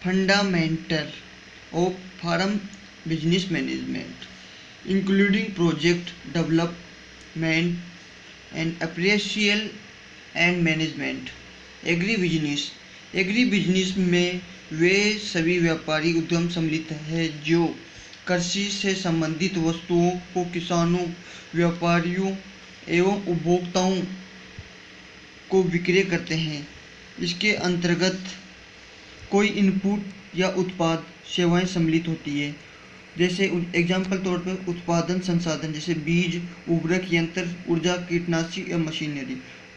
fundamental of farm business management, including project development and appraisal and management. Agri business में वे सभी व्यापारी उद्यम सम्मिलित हैं जो कृषि से संबंधित वस्तुओं को किसानों, व्यापारियों एवं उपभोक्ताओं को विक्रय करते हैं। इसके अंतर्गत कोई इनपुट या उत्पाद सेवाएं सम्मिलित होती है, जैसे एग्जाम्पल तौर पर उत्पादन संसाधन जैसे बीज, उर्वरक, यंत्र, ऊर्जा, कीटनाशी या मशीनरी।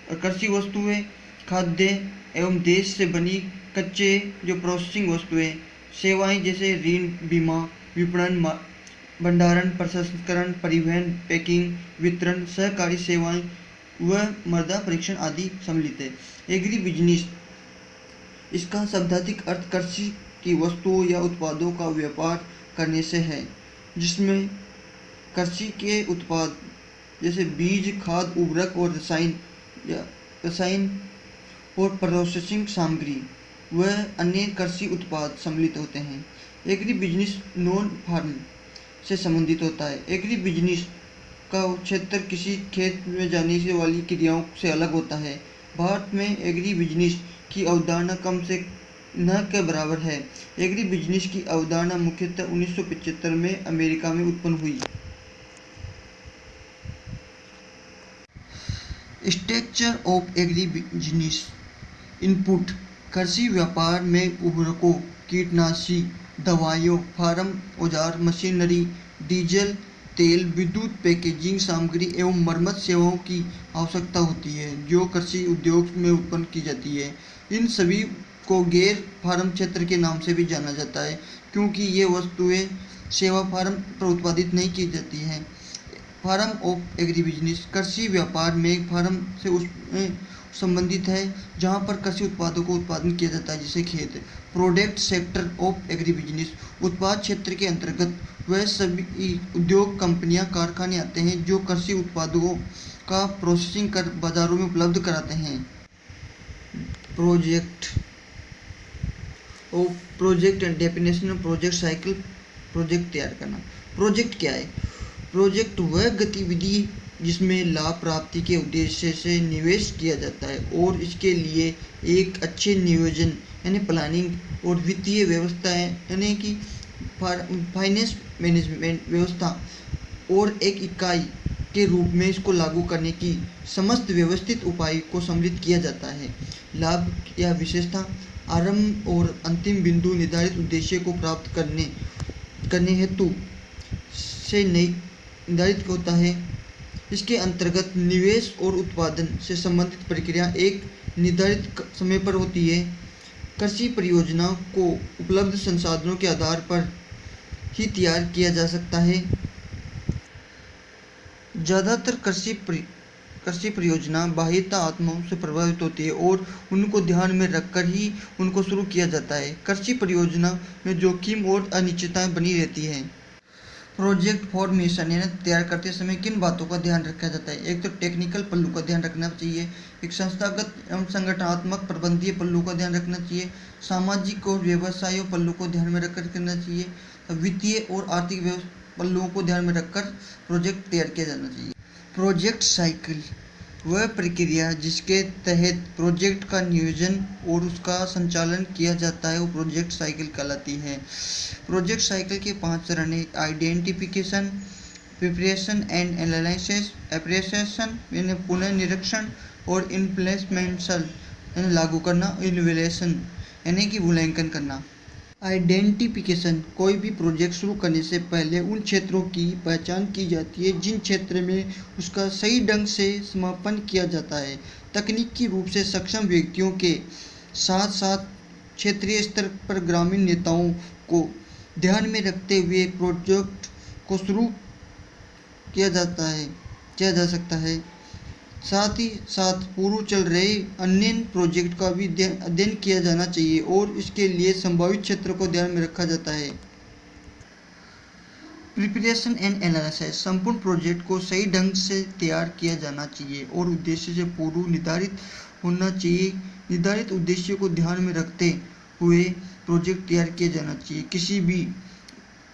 और कृषि वस्तुएं खाद्य एवं देश से बनी कच्चे जो प्रोसेसिंग वस्तुएं, सेवाएं जैसे ऋण, बीमा, विपणन, भंडारण, प्रसंस्करण, परिवहन, पैकिंग, वितरण, सहकारी सेवाएं व मृदा परीक्षण आदि सम्मिलित है। एग्री बिजनेस इसका शब्दार्थिक अर्थ कृषि की वस्तुओं या उत्पादों का व्यापार करने से है, जिसमें कृषि के उत्पाद जैसे बीज, खाद, उर्वरक और रसायन और प्रोसेसिंग सामग्री व अन्य कृषि उत्पाद सम्मिलित होते हैं। एग्री बिजनेस नॉन फार्म से संबंधित होता है। एग्री बिजनेस का क्षेत्र किसी खेत में जाने से वाली क्रियाओं से अलग होता है। भारत में एग्री बिजनेस की अवधारणा कम से न के बराबर है। एग्री बिजनेस की अवधारणा मुख्यतः 1975 में अमेरिका में उत्पन्न हुई। Structure of agri business input कृषि व्यापार में उर्वरकों, कीटनाशी दवाइयों, फार्म औजार, मशीनरी, डीजल, तेल, विद्युत, पैकेजिंग सामग्री एवं मरम्मत सेवाओं की आवश्यकता होती है जो कृषि उद्योग में उत्पन्न की जाती है। इन सभी को गैर फार्म क्षेत्र के नाम से भी जाना जाता है, क्योंकि ये वस्तुएं सेवा फार्म पर उत्पादित नहीं की जाती हैं। फार्म ऑफ एग्री बिजनेस कृषि व्यापार में फार्म से उसमें संबंधित है जहां पर कृषि उत्पादों को उत्पादन किया जाता है, जैसे खेत। Product sector of agri business उत्पाद क्षेत्र के अंतर्गत वह सभी उद्योग, कंपनियां, कारखाने आते हैं जो कृषि उत्पादों का प्रोसेसिंग कर बाजारों में उपलब्ध कराते हैं। Project and definition of project cycle. Project तैयार करना। प्रोजेक्ट क्या है? प्रोजेक्ट वह गतिविधि जिसमें लाभ प्राप्ति के उद्देश्य से निवेश किया जाता है और इसके लिए एक अच्छे नियोजन यानी प्लानिंग और वित्तीय व्यवस्था यानी कि फाइनेंस मैनेजमेंट व्यवस्था और एक इकाई के रूप में इसको लागू करने की समस्त व्यवस्थित उपाय को सम्मिलित किया जाता है। लाभ या विशेषता आरंभ और अंतिम बिंदु निर्धारित उद्देश्य को प्राप्त करने हेतु से निर्धारित होता है। इसके अंतर्गत निवेश और उत्पादन से संबंधित प्रक्रिया एक निर्धारित समय पर होती है। कृषि परियोजना को उपलब्ध संसाधनों के आधार पर ही तैयार किया जा सकता है। ज़्यादातर कृषि परियोजना बाह्यता आत्माओं से प्रभावित होती है और उनको ध्यान में रखकर ही उनको शुरू किया जाता है। कृषि परियोजना में जोखिम और अनिश्चितताएं बनी रहती हैं। प्रोजेक्ट फॉर्मेशन यानी तैयार करते समय किन बातों का ध्यान रखा जाता है? एक तो टेक्निकल पहलू का ध्यान रखना चाहिए, एक संस्थागत एवं संगठनात्मक प्रबंधीय पहलू का ध्यान रखना चाहिए, सामाजिक और व्यवसायिक पहलू को ध्यान में रखकर करना चाहिए, वित्तीय और आर्थिक पहलुओं को ध्यान में रखकर प्रोजेक्ट तैयार किया जाना चाहिए। प्रोजेक्ट साइकिल वह प्रक्रिया जिसके तहत प्रोजेक्ट का नियोजन और उसका संचालन किया जाता है वो प्रोजेक्ट साइकिल कहलाती है। प्रोजेक्ट साइकिल के 5 चरण है। Identification, preparation and analysis, appreciation यानी पुनर्निरीक्षण और इम्प्लीमेंटेशन यानी लागू करना, इवैल्यूएशन यानी कि मूल्यांकन करना। आइडेंटिफिकेशन कोई भी प्रोजेक्ट शुरू करने से पहले उन क्षेत्रों की पहचान की जाती है जिन क्षेत्र में उसका सही ढंग से समापन किया जाता है। तकनीकी रूप से सक्षम व्यक्तियों के साथ साथ क्षेत्रीय स्तर पर ग्रामीण नेताओं को ध्यान में रखते हुए प्रोजेक्ट को शुरू किया जा सकता है। साथ ही साथ पूर्व चल रहे अन्य प्रोजेक्ट का भी अध्ययन किया जाना चाहिए और इसके लिए संभावित क्षेत्र को ध्यान में रखा जाता है। प्रिपरेशन एंड एनालिसिस संपूर्ण प्रोजेक्ट को सही ढंग से तैयार किया जाना चाहिए और उद्देश्य से पूर्व निर्धारित होना चाहिए। निर्धारित उद्देश्य को ध्यान में रखते हुए प्रोजेक्ट तैयार किया जाना चाहिए। किसी भी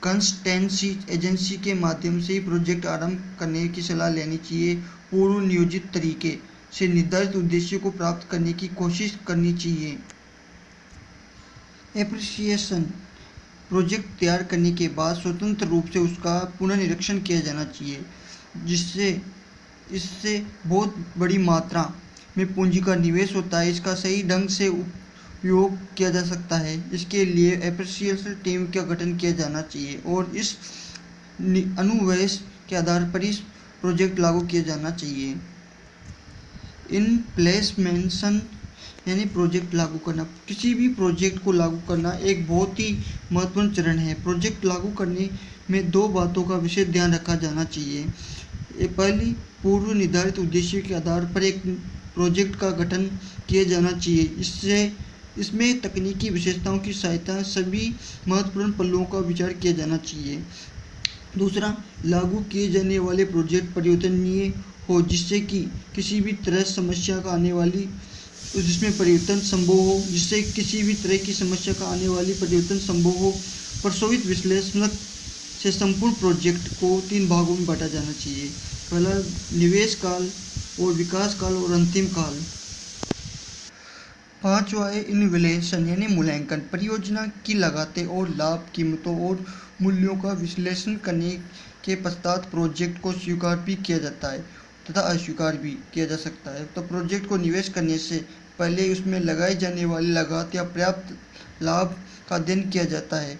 कंसल्टेंसी एजेंसी के माध्यम से ही प्रोजेक्ट आरंभ करने की सलाह लेनी चाहिए। पूर्व नियोजित तरीके से निर्धारित उद्देश्यों को प्राप्त करने की कोशिश करनी चाहिए। एप्रिसिएशन प्रोजेक्ट तैयार करने के बाद स्वतंत्र रूप से उसका पुनर्निरीक्षण किया जाना चाहिए, जिससे इससे बहुत बड़ी मात्रा में पूंजी का निवेश होता है। इसका सही ढंग से उपयोग किया जा सकता है। इसके लिए एप्रिसिएशन टीम का गठन किया जाना चाहिए और इस अनुवेश के आधार पर इस प्रोजेक्ट लागू किया जाना चाहिए। इम्प्लीमेंटेशन यानी प्रोजेक्ट लागू करना। किसी भी प्रोजेक्ट को लागू करना एक बहुत ही महत्वपूर्ण चरण है। प्रोजेक्ट लागू करने में दो बातों का विशेष ध्यान रखा जाना चाहिए। पहली, पूर्व निर्धारित उद्देश्य के आधार पर एक प्रोजेक्ट का गठन किया जाना चाहिए। इसमें तकनीकी विशेषताओं की सहायता सभी महत्वपूर्ण पहलुओं का विचार किया जाना चाहिए। दूसरा, लागू किए जाने वाले प्रोजेक्ट परिवर्तनीय हो, जिससे कि किसी भी तरह समस्या का आने वाली जिसमें परिवर्तन संभव हो जिससे किसी भी तरह की समस्या का आने वाली परिवर्तन संभव हो। प्रस्तावित विश्लेषण से संपूर्ण प्रोजेक्ट को 3 भागों में बांटा जाना चाहिए। पहला, निवेश काल और विकास काल और अंतिम काल। पांचवा है इवैल्यूएशन यानी मूल्यांकन। परियोजना की लागतें और लाभ, कीमतों और मूल्यों का विश्लेषण करने के पश्चात प्रोजेक्ट को स्वीकार भी किया जाता है तथा अस्वीकार भी किया जा सकता है। तो प्रोजेक्ट को निवेश करने से पहले उसमें लगाई जाने वाली लागत या पर्याप्त लाभ का अध्ययन किया जाता है।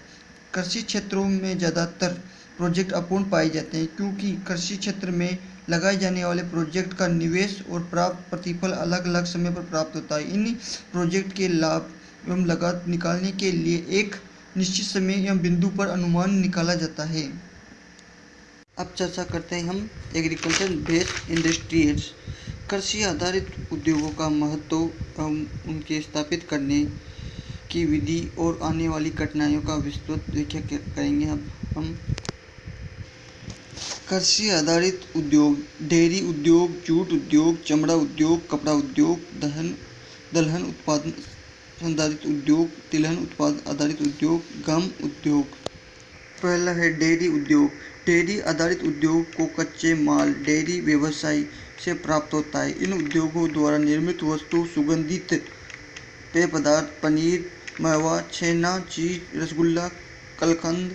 कृषि क्षेत्रों में ज़्यादातर प्रोजेक्ट अपूर्ण पाए जाते हैं, क्योंकि कृषि क्षेत्र में लगाए जाने वाले प्रोजेक्ट का निवेश और प्राप्त प्रतिफल अलग अलग समय पर प्राप्त होता है। इन प्रोजेक्ट के लाभ एवं लागत निकालने के लिए एक निश्चित समय या बिंदु पर अनुमान निकाला जाता है। अब चर्चा करते हैं हम एग्रीकल्चर बेस्ड इंडस्ट्रीज। कृषि आधारित उद्योगों का महत्व एवं उनके स्थापित करने की विधि और आने वाली कठिनाइयों का विस्तृत व्याख्या करेंगे। अब हम कृषि आधारित उद्योग, डेयरी उद्योग, जूट उद्योग, चमड़ा उद्योग, कपड़ा उद्योग, दलहन उत्पादन आधारित उद्योग, तिलहन उत्पादन आधारित उद्योग, गम उद्योग। पहला है डेयरी उद्योग। डेयरी आधारित उद्योग को कच्चे माल डेयरी व्यवसाय से प्राप्त होता है। इन उद्योगों द्वारा निर्मित वस्तु सुगंधित पेय पदार्थ, पनीर, मावा, छेना, चीज, रसगुल्ला, कलकंद।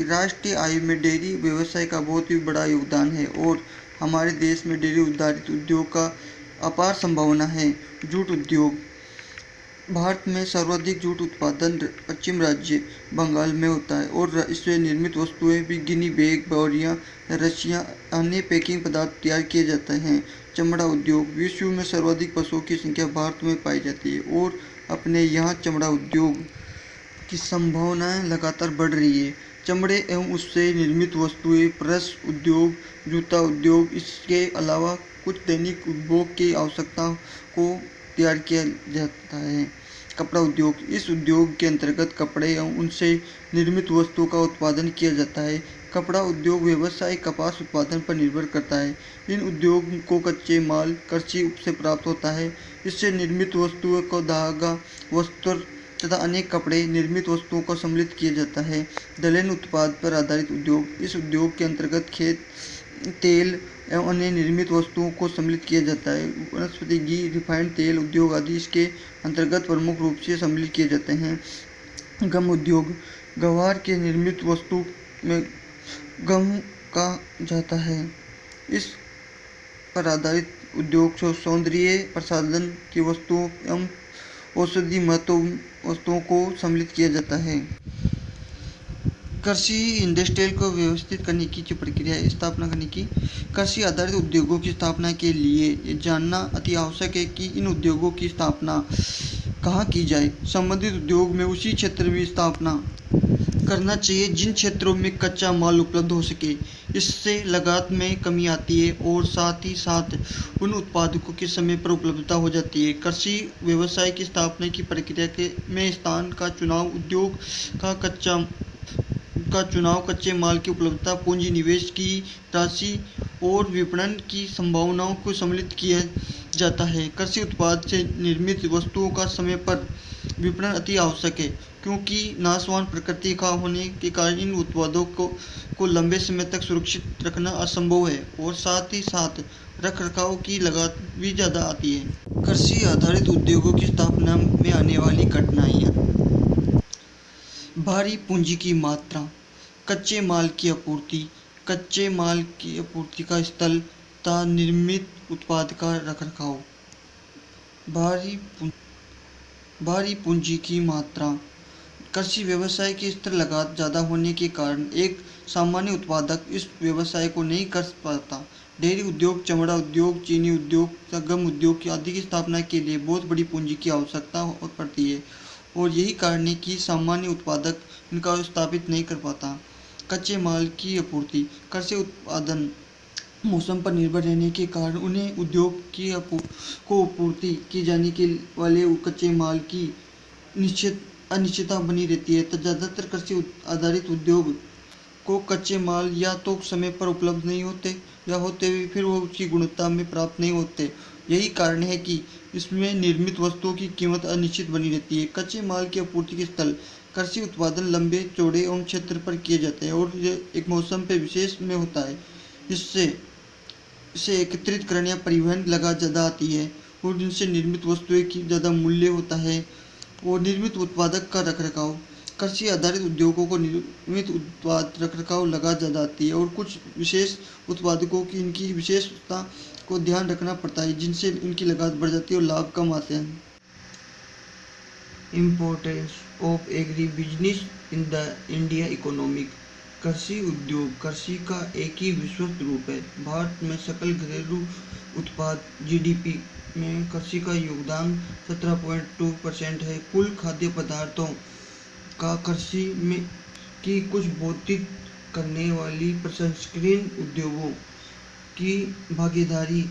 राष्ट्रीय आय में डेयरी व्यवसाय का बहुत ही बड़ा योगदान है और हमारे देश में डेयरी आधारित उद्योग का अपार संभावना है। जूट उद्योग। भारत में सर्वाधिक जूट उत्पादन पश्चिम राज्य बंगाल में होता है और इससे निर्मित वस्तुएं भी गिनी बैग, बोरियां, रस्सियां, अन्य पैकिंग पदार्थ तैयार किए जाते हैं। चमड़ा उद्योग। विश्व में सर्वाधिक पशुओं की संख्या भारत में पाई जाती है और अपने यहाँ चमड़ा उद्योग की संभावनाएं लगातार बढ़ रही है। चमड़े एवं उससे निर्मित वस्तुएं, प्रेस उद्योग, जूता उद्योग, इसके अलावा कुछ दैनिक उपभोग की आवश्यकताओं को तैयार किया जाता है। कपड़ा उद्योग। इस उद्योग के अंतर्गत कपड़े एवं उनसे निर्मित वस्तुओं का उत्पादन किया जाता है। कपड़ा उद्योग व्यवसाय कपास उत्पादन पर निर्भर करता है। इन उद्योग को कच्चे माल कृषि से प्राप्त होता है। इससे निर्मित वस्तुओं को धागा, वस्त्र तथा अनेक कपड़े निर्मित वस्तुओं को सम्मिलित किया जाता है। दलहन उत्पाद पर आधारित उद्योग। इस उद्योग के अंतर्गत खेत तेल एवं अन्य निर्मित वस्तुओं को सम्मिलित किया जाता है। वनस्पति घी, रिफाइंड तेल उद्योग आदि इसके अंतर्गत प्रमुख रूप से सम्मिलित किए जाते हैं। गम उद्योग। ग्वार के निर्मित वस्तु में गम कहा जाता है। इस पर आधारित उद्योग सौंदर्य प्रसाधन की वस्तुओं एवं औषधि महत्व वस्तुओं को सम्मिलित किया जाता है। कृषि इंडस्ट्रियल को व्यवस्थित करने की जो प्रक्रिया है, स्थापना करने की। कृषि आधारित उद्योगों की स्थापना के लिए ये जानना अति आवश्यक है कि इन उद्योगों की स्थापना कहाँ की जाए। संबंधित उद्योग में उसी क्षेत्र में स्थापना करना चाहिए जिन क्षेत्रों में कच्चा माल उपलब्ध हो सके। इससे लागत में कमी आती है और साथ ही साथ उन उत्पादकों के समय पर उपलब्धता हो जाती है। कृषि व्यवसाय की स्थापना की प्रक्रिया में स्थान का चुनाव, उद्योग का चुनाव, कच्चे माल की उपलब्धता, पूंजी निवेश की राशि और विपणन की संभावनाओं को सम्मिलित किया जाता है। कृषि उत्पाद से निर्मित वस्तुओं का समय पर विपणन अति आवश्यक है, क्योंकि नाशवान प्रकृति का होने के कारण इन उत्पादों को लंबे समय तक सुरक्षित रखना असंभव है और साथ ही साथ रखरखाव की लागत भी ज़्यादा आती है। कृषि आधारित उद्योगों की स्थापना में आने वाली कठिनाइयाँ: भारी पूंजी की मात्रा, कच्चे माल की आपूर्ति का स्तर तथा निर्मित उत्पाद का रखरखाव। भारी पूंजी की मात्रा: कृषि व्यवसाय की स्तर लागत ज़्यादा होने के कारण एक सामान्य उत्पादक इस व्यवसाय को नहीं कर पाता। डेयरी उद्योग, चमड़ा उद्योग, चीनी उद्योग, गम उद्योग आदि की स्थापना के लिए बहुत बड़ी पूंजी की आवश्यकता पड़ती है और यही कारण है कि सामान्य उत्पादक इनका स्थापित नहीं कर पाता। कच्चे माल की आपूर्ति: कृषि उत्पादन मौसम पर निर्भर रहने के कारण उन्हें उद्योग की आपूर्ति की जाने के वाले कच्चे माल की अनिश्चितता बनी रहती है। तो ज़्यादातर कृषि आधारित उद्योग को कच्चे माल या तो समय पर उपलब्ध नहीं होते या होते हुए फिर वो उसकी गुणवत्ता में प्राप्त नहीं होते। यही कारण है कि इसमें निर्मित वस्तुओं की कीमत अनिश्चित बनी रहती है। कच्चे माल की आपूर्ति के स्थल: कृषि उत्पादन लंबे, चौड़े एवं क्षेत्र पर किए जाते हैं और ये एक मौसम पे विशेष में होता है। इससे इसे एकत्रित करने या परिवहन लागत ज़्यादा आती है और इनसे निर्मित वस्तुएं की ज़्यादा मूल्य होता है और निर्मित उत्पादक का रखरखाव: कृषि आधारित उद्योगों को निर्मित उत्पाद रखरखाव लागत ज़्यादा आती है और कुछ विशेष उत्पादकों की इनकी विशेषता को ध्यान रखना पड़ता है, जिनसे इनकी लागत बढ़ जाती है और लाभ कम आते हैं। Importance of agri business in the India economic: कृषि उद्योग कृषि का एक ही विस्तृत रूप है। भारत में सकल घरेलू उत्पाद (जीडीपी) में कृषि का योगदान 17.2% है। कुल खाद्य पदार्थों का कृषि में की कुछ भौतिक करने वाली प्रसंस्करण उद्योगों की भागीदारी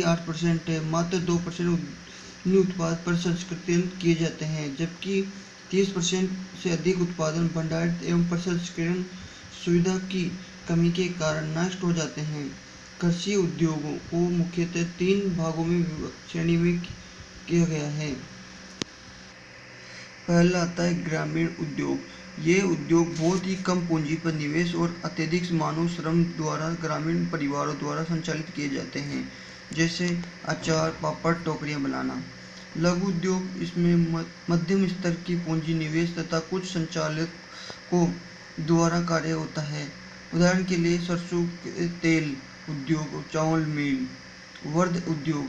8% है। मात्र 2% उत्पाद प्रसंस्कृत किए जाते हैं, जबकि 30% से अधिक उत्पादन भंडारित एवं प्रसंस्करण सुविधा की कमी के कारण नष्ट हो जाते हैं। कृषि उद्योगों को मुख्यतः 3 भागों में श्रेणी में किया गया है। पहला आता है ग्रामीण उद्योग। ये उद्योग बहुत ही कम पूंजी पर निवेश और अत्यधिक मानव श्रम द्वारा ग्रामीण परिवारों द्वारा संचालित किए जाते हैं, जैसे अचार, पापड़, टोकरियाँ बनाना। लघु उद्योग: इसमें मध्यम स्तर की पूंजी निवेश तथा कुछ संचालकों द्वारा कार्य होता है। उदाहरण के लिए सरसों के तेल उद्योग, चावल मिल। वर्ध उद्योग: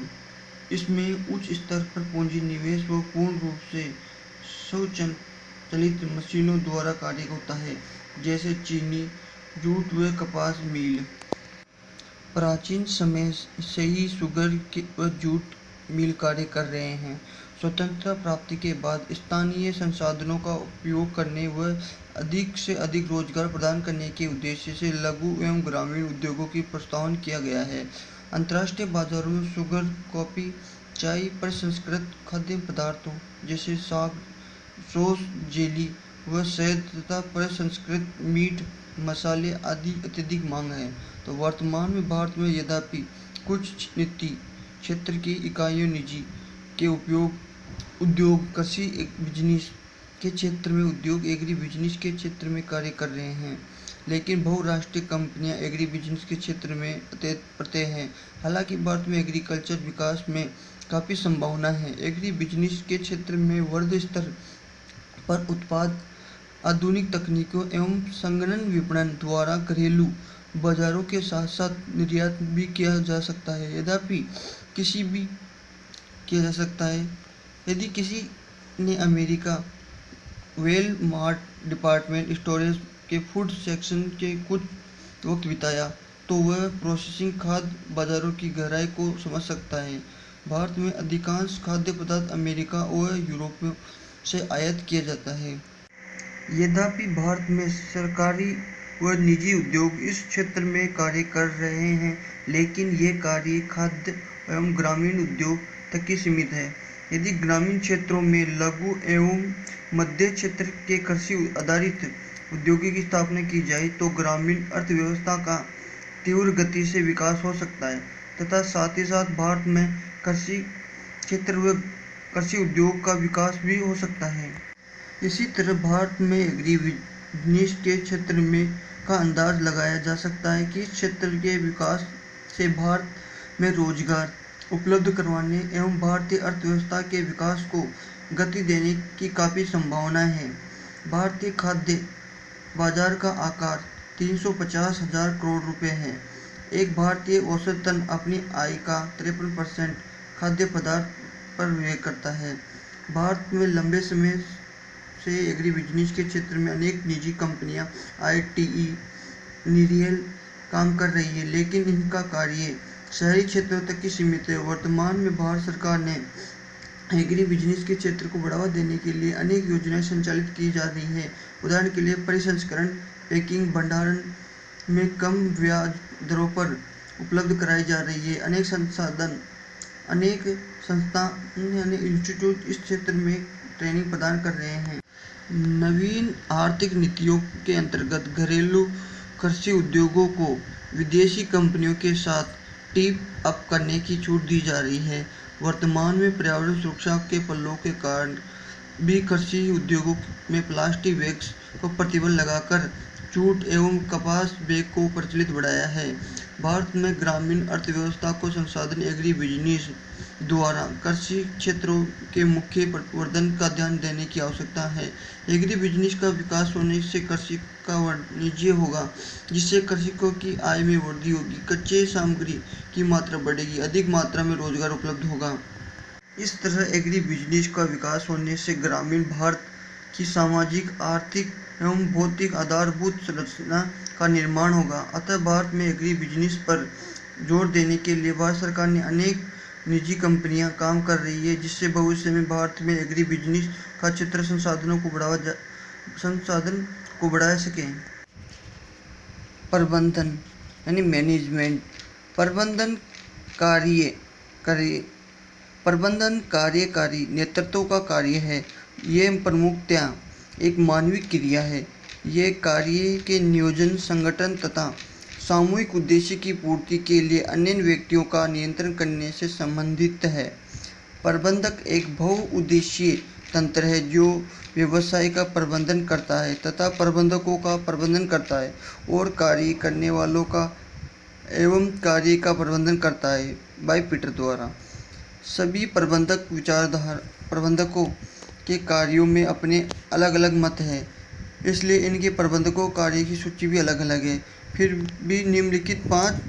इसमें उच्च स्तर पर पूंजी निवेश व पूर्ण रूप से स्वचालित मशीनों द्वारा कार्य होता है, जैसे चीनी, जूट व कपास मिल। प्राचीन समय से ही शुगर व जूट मिल कार्य कर रहे हैं। स्वतंत्रता प्राप्ति के बाद स्थानीय संसाधनों का उपयोग करने व अधिक से अधिक रोजगार प्रदान करने के उद्देश्य से लघु एवं ग्रामीण उद्योगों की प्रोत्साहन किया गया है। अंतर्राष्ट्रीय बाजारों में शुगर, कॉफी, चाय, प्रसंस्कृत खाद्य पदार्थों जैसे साग, सॉस, जेली व शहद तथा प्रसंस्कृत मीट, मसाले आदि अत्यधिक मांग है। तो वर्तमान में भारत में यद्यपि कुछ निजी क्षेत्र की इकाइयों निजी के उद्योग कृषि बिजनेस के क्षेत्र में एग्री बिजनेस के क्षेत्र में कार्य कर रहे हैं, लेकिन बहुराष्ट्रीय कंपनियां एग्री बिजनेस के क्षेत्र में प्रत्यय हैं। हालांकि भारत में एग्रीकल्चर विकास में काफ़ी संभावना है। एग्री बिजनेस के क्षेत्र में वर्ध स्तर पर उत्पाद आधुनिक तकनीकों एवं संगणन विपणन द्वारा घरेलू बाजारों के साथ साथ निर्यात भी किया जा सकता है। यदि किसी ने अमेरिका वेलमार्ट डिपार्टमेंट स्टोरेज के फूड सेक्शन के कुछ वक्त बिताया, तो वह प्रोसेसिंग खाद्य बाजारों की गहराई को समझ सकता है। भारत में अधिकांश खाद्य पदार्थ अमेरिका व यूरोप से आयात किया जाता है। यद्यपि भारत में सरकारी व निजी उद्योग इस क्षेत्र में कार्य कर रहे हैं, लेकिन ये कार्य खाद्य एवं ग्रामीण उद्योग तक ही सीमित है। यदि ग्रामीण क्षेत्रों में लघु एवं मध्य क्षेत्र के कृषि आधारित उद्योगों की स्थापना की जाए, तो ग्रामीण अर्थव्यवस्था का तीव्र गति से विकास हो सकता है तथा साथ ही साथ भारत में कृषि क्षेत्र व कृषि उद्योग का विकास भी हो सकता है। इसी तरह भारत में एग्री बिजनेस के क्षेत्र में का अंदाज लगाया जा सकता है कि इस क्षेत्र के विकास से भारत में रोजगार उपलब्ध करवाने एवं भारतीय अर्थव्यवस्था के विकास को गति देने की काफ़ी संभावनाएं हैं। भारतीय खाद्य बाजार का आकार 350,000 करोड़ रुपए है। एक भारतीय औसतन अपनी आय का 53% खाद्य पदार्थ पर व्यय करता है। भारत में लंबे समय से एग्री बिजनेस के क्षेत्र में अनेक निजी कंपनियां ITE निरीयल काम कर रही है, लेकिन इनका कार्य शहरी क्षेत्रों तक ही सीमित है। वर्तमान में भारत सरकार ने एग्री बिजनेस के क्षेत्र को बढ़ावा देने के लिए अनेक योजनाएं संचालित की जा रही है। उदाहरण के लिए परिसंस्करण, पैकिंग, भंडारण में कम ब्याज दरों पर उपलब्ध कराई जा रही है। अनेक संस्थान इंस्टीट्यूट इस क्षेत्र में ट्रेनिंग प्रदान कर रहे हैं। नवीन आर्थिक नीतियों के अंतर्गत घरेलू कृषि उद्योगों को विदेशी कंपनियों के साथ टीम अप करने की छूट दी जा रही है। वर्तमान में पर्यावरण सुरक्षा के पहलुओं के कारण भी कृषि उद्योगों में प्लास्टिक बैग्स को प्रतिबंध लगाकर जूट एवं कपास बैग को प्रचलित बढ़ाया है। भारत में ग्रामीण अर्थव्यवस्था को संसाधन एग्री बिजनेस द्वारा कृषि क्षेत्रों के मुख्य प्रवर्धन का ध्यान देने की आवश्यकता है। एग्री बिजनेस का विकास होने से कृषि का वाणिज्य होगा, जिससे कृषकों की आय में वृद्धि होगी, कच्चे सामग्री की मात्रा बढ़ेगी, अधिक मात्रा में रोजगार उपलब्ध होगा। इस तरह एग्री बिजनेस का विकास होने से ग्रामीण भारत की सामाजिक, आर्थिक एवं भौतिक आधारभूत संरचना का निर्माण होगा। अतः भारत में एग्री बिजनेस पर जोर देने के लिए भारत सरकार ने अनेक निजी कंपनियां काम कर रही है, जिससे भविष्य में भारत में एग्री बिजनेस का क्षेत्र संसाधन को बढ़ा सके। प्रबंधन यानी मैनेजमेंट। प्रबंधन कार्यकारी नेतृत्व का कार्य है। ये प्रमुखतया एक मानवीय क्रिया है। ये कार्य के नियोजन, संगठन तथा सामूहिक उद्देश्य की पूर्ति के लिए अन्य व्यक्तियों का नियंत्रण करने से संबंधित है। प्रबंधक एक बहुउद्देशीय तंत्र है जो व्यवसाय का प्रबंधन करता है तथा प्रबंधकों का प्रबंधन करता है और कार्य करने वालों का एवं कार्य का प्रबंधन करता है। बाय पीटर द्वारा। सभी प्रबंधकों के कार्यों में अपने अलग अलग मत हैं, इसलिए इनके प्रबंधकों कार्य की सूची भी अलग अलग है। फिर भी निम्नलिखित 5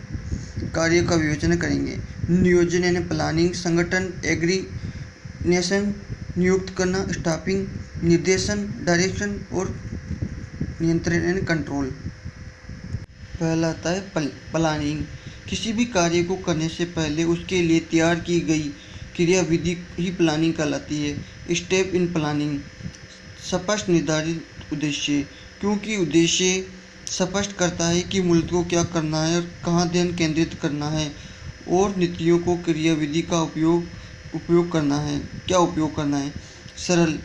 कार्यों का विवेचन करेंगे। नियोजन यानी प्लानिंग, संगठन, एग्रीनेशन, नियुक्त करना, स्टाफिंग, निर्देशन, डायरेक्शन और नियंत्रण यानी कंट्रोल। पहला आता है प्लानिंग। किसी भी कार्य को करने से पहले उसके लिए तैयार की गई क्रियाविधि ही प्लानिंग कहलाती है। Step in planning. स्पष्ट निर्धारित उद्देश्य, क्योंकि उद्देश्य स्पष्ट करता है कि मूलतः को क्या करना है और कहाँ ध्यान केंद्रित करना है और नीतियों को क्रियाविधि का उपयोग करना है। सरल।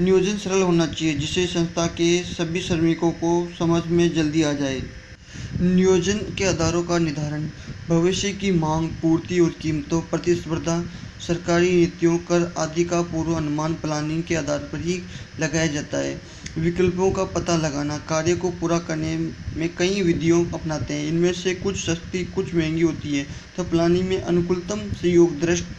नियोजन सरल होना चाहिए जिससे संस्था के सभी श्रमिकों को समझ में जल्दी आ जाए। नियोजन के आधारों का निर्धारण। भविष्य की मांग, पूर्ति और कीमतों, प्रतिस्पर्धा, सरकारी नीतियों, कर आदि का पूर्व अनुमान प्लानिंग के आधार पर ही लगाया जाता है। विकल्पों का पता लगाना। कार्य को पूरा करने में कई विधियों अपनाते हैं। इनमें से कुछ सस्ती, कुछ महंगी होती है, तो प्लानिंग में अनुकूलतम संयोग दृष्टि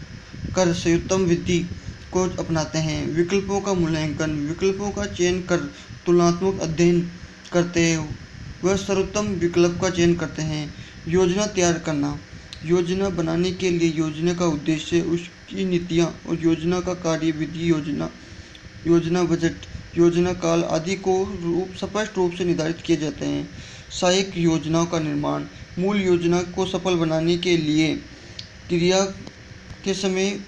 कर सर्वोत्तम विधि को अपनाते हैं। विकल्पों का मूल्यांकन। विकल्पों का चयन कर तुलनात्मक अध्ययन करते हैं वह सर्वोत्तम विकल्प का चयन करते हैं। योजना तैयार करना। योजना बनाने के लिए योजना का उद्देश्य, उसकी नीतियाँ और योजना का कार्यविधि, योजना बजट, योजना काल आदि को स्पष्ट रूप से निर्धारित किए जाते हैं। सहायक योजनाओं का निर्माण। मूल योजना को सफल बनाने के लिए क्रिया के समय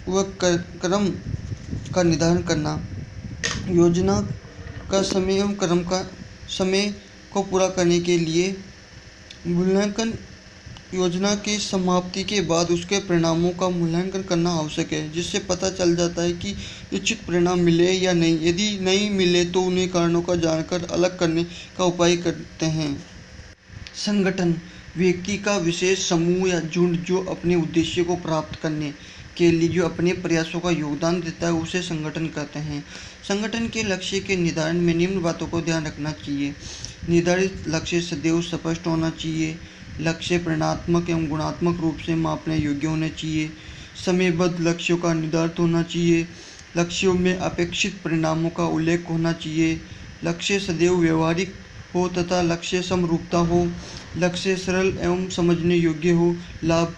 व क्रम का निर्धारण करना। योजना का समय एवं क्रम का समय को पूरा करने के लिए मूल्यांकन। योजना की समाप्ति के बाद उसके परिणामों का मूल्यांकन करना आवश्यक है, जिससे पता चल जाता है कि इच्छित परिणाम मिले या नहीं। यदि नहीं मिले तो उन्हें कारणों का जानकर अलग करने का उपाय करते हैं। संगठन। व्यक्ति का विशेष समूह या झुंड जो अपने उद्देश्य को प्राप्त करने के लिए जो अपने प्रयासों का योगदान देता है उसे संगठन कहते हैं। संगठन के लक्ष्य के निर्धारण में निम्न बातों को ध्यान रखना चाहिए। निर्धारित लक्ष्य सदैव स्पष्ट होना चाहिए। लक्ष्य परिमाणात्मक एवं गुणात्मक रूप से मापने योग्य होने चाहिए। समयबद्ध लक्ष्यों का निर्धारित होना चाहिए। लक्ष्यों में अपेक्षित परिणामों का उल्लेख होना चाहिए। लक्ष्य सदैव व्यवहारिक हो तथा लक्ष्य समरूपता हो। लक्ष्य सरल एवं समझने योग्य हो। लाभ: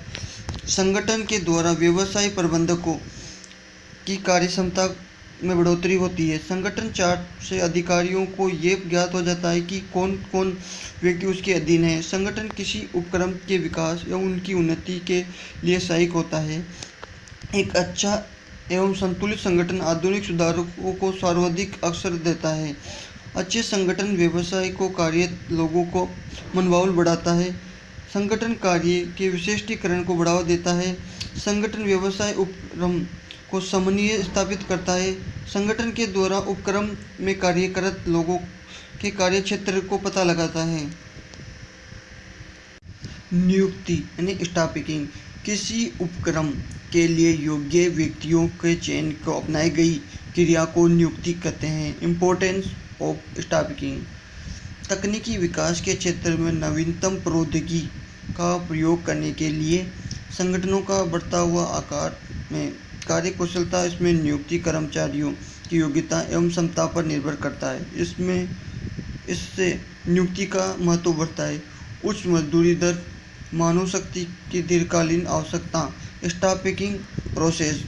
संगठन के द्वारा व्यवसाय प्रबंधकों की कार्यक्षमता में बढ़ोतरी होती है। संगठन चार्ट से अधिकारियों को ये ज्ञात हो जाता है कि कौन कौन व्यक्ति उसके अधीन है। संगठन किसी उपक्रम के विकास एवं उनकी उन्नति के लिए सहायक होता है। एक अच्छा एवं संतुलित संगठन आधुनिक सुधारों को सर्वाधिक अवसर देता है। अच्छे संगठन व्यवसाय को कार्य लोगों को मनोबल बढ़ाता है। संगठन कार्य के विशिष्टीकरण को बढ़ावा देता है। संगठन व्यवसाय उपक्रम को समन्वय स्थापित करता है। संगठन के द्वारा उपक्रम में कार्यरत लोगों के कार्यक्षेत्र को पता लगाता है। नियुक्ति यानी स्टाफिंग: किसी उपक्रम के लिए योग्य व्यक्तियों के चयन को अपनाई गई क्रिया को नियुक्ति कहते हैं। इम्पोर्टेंस ऑफ स्टाफिंग: तकनीकी विकास के क्षेत्र में नवीनतम प्रौद्योगिकी का प्रयोग करने के लिए संगठनों का बढ़ता हुआ आकार में कार्यकुशलता इसमें नियुक्ति कर्मचारियों की योग्यता एवं क्षमता पर निर्भर करता है। इससे नियुक्ति का महत्व बढ़ता है। उच्च मजदूरी दर, मानव शक्ति की दीर्घकालीन आवश्यकता। स्टाफिंग प्रोसेस: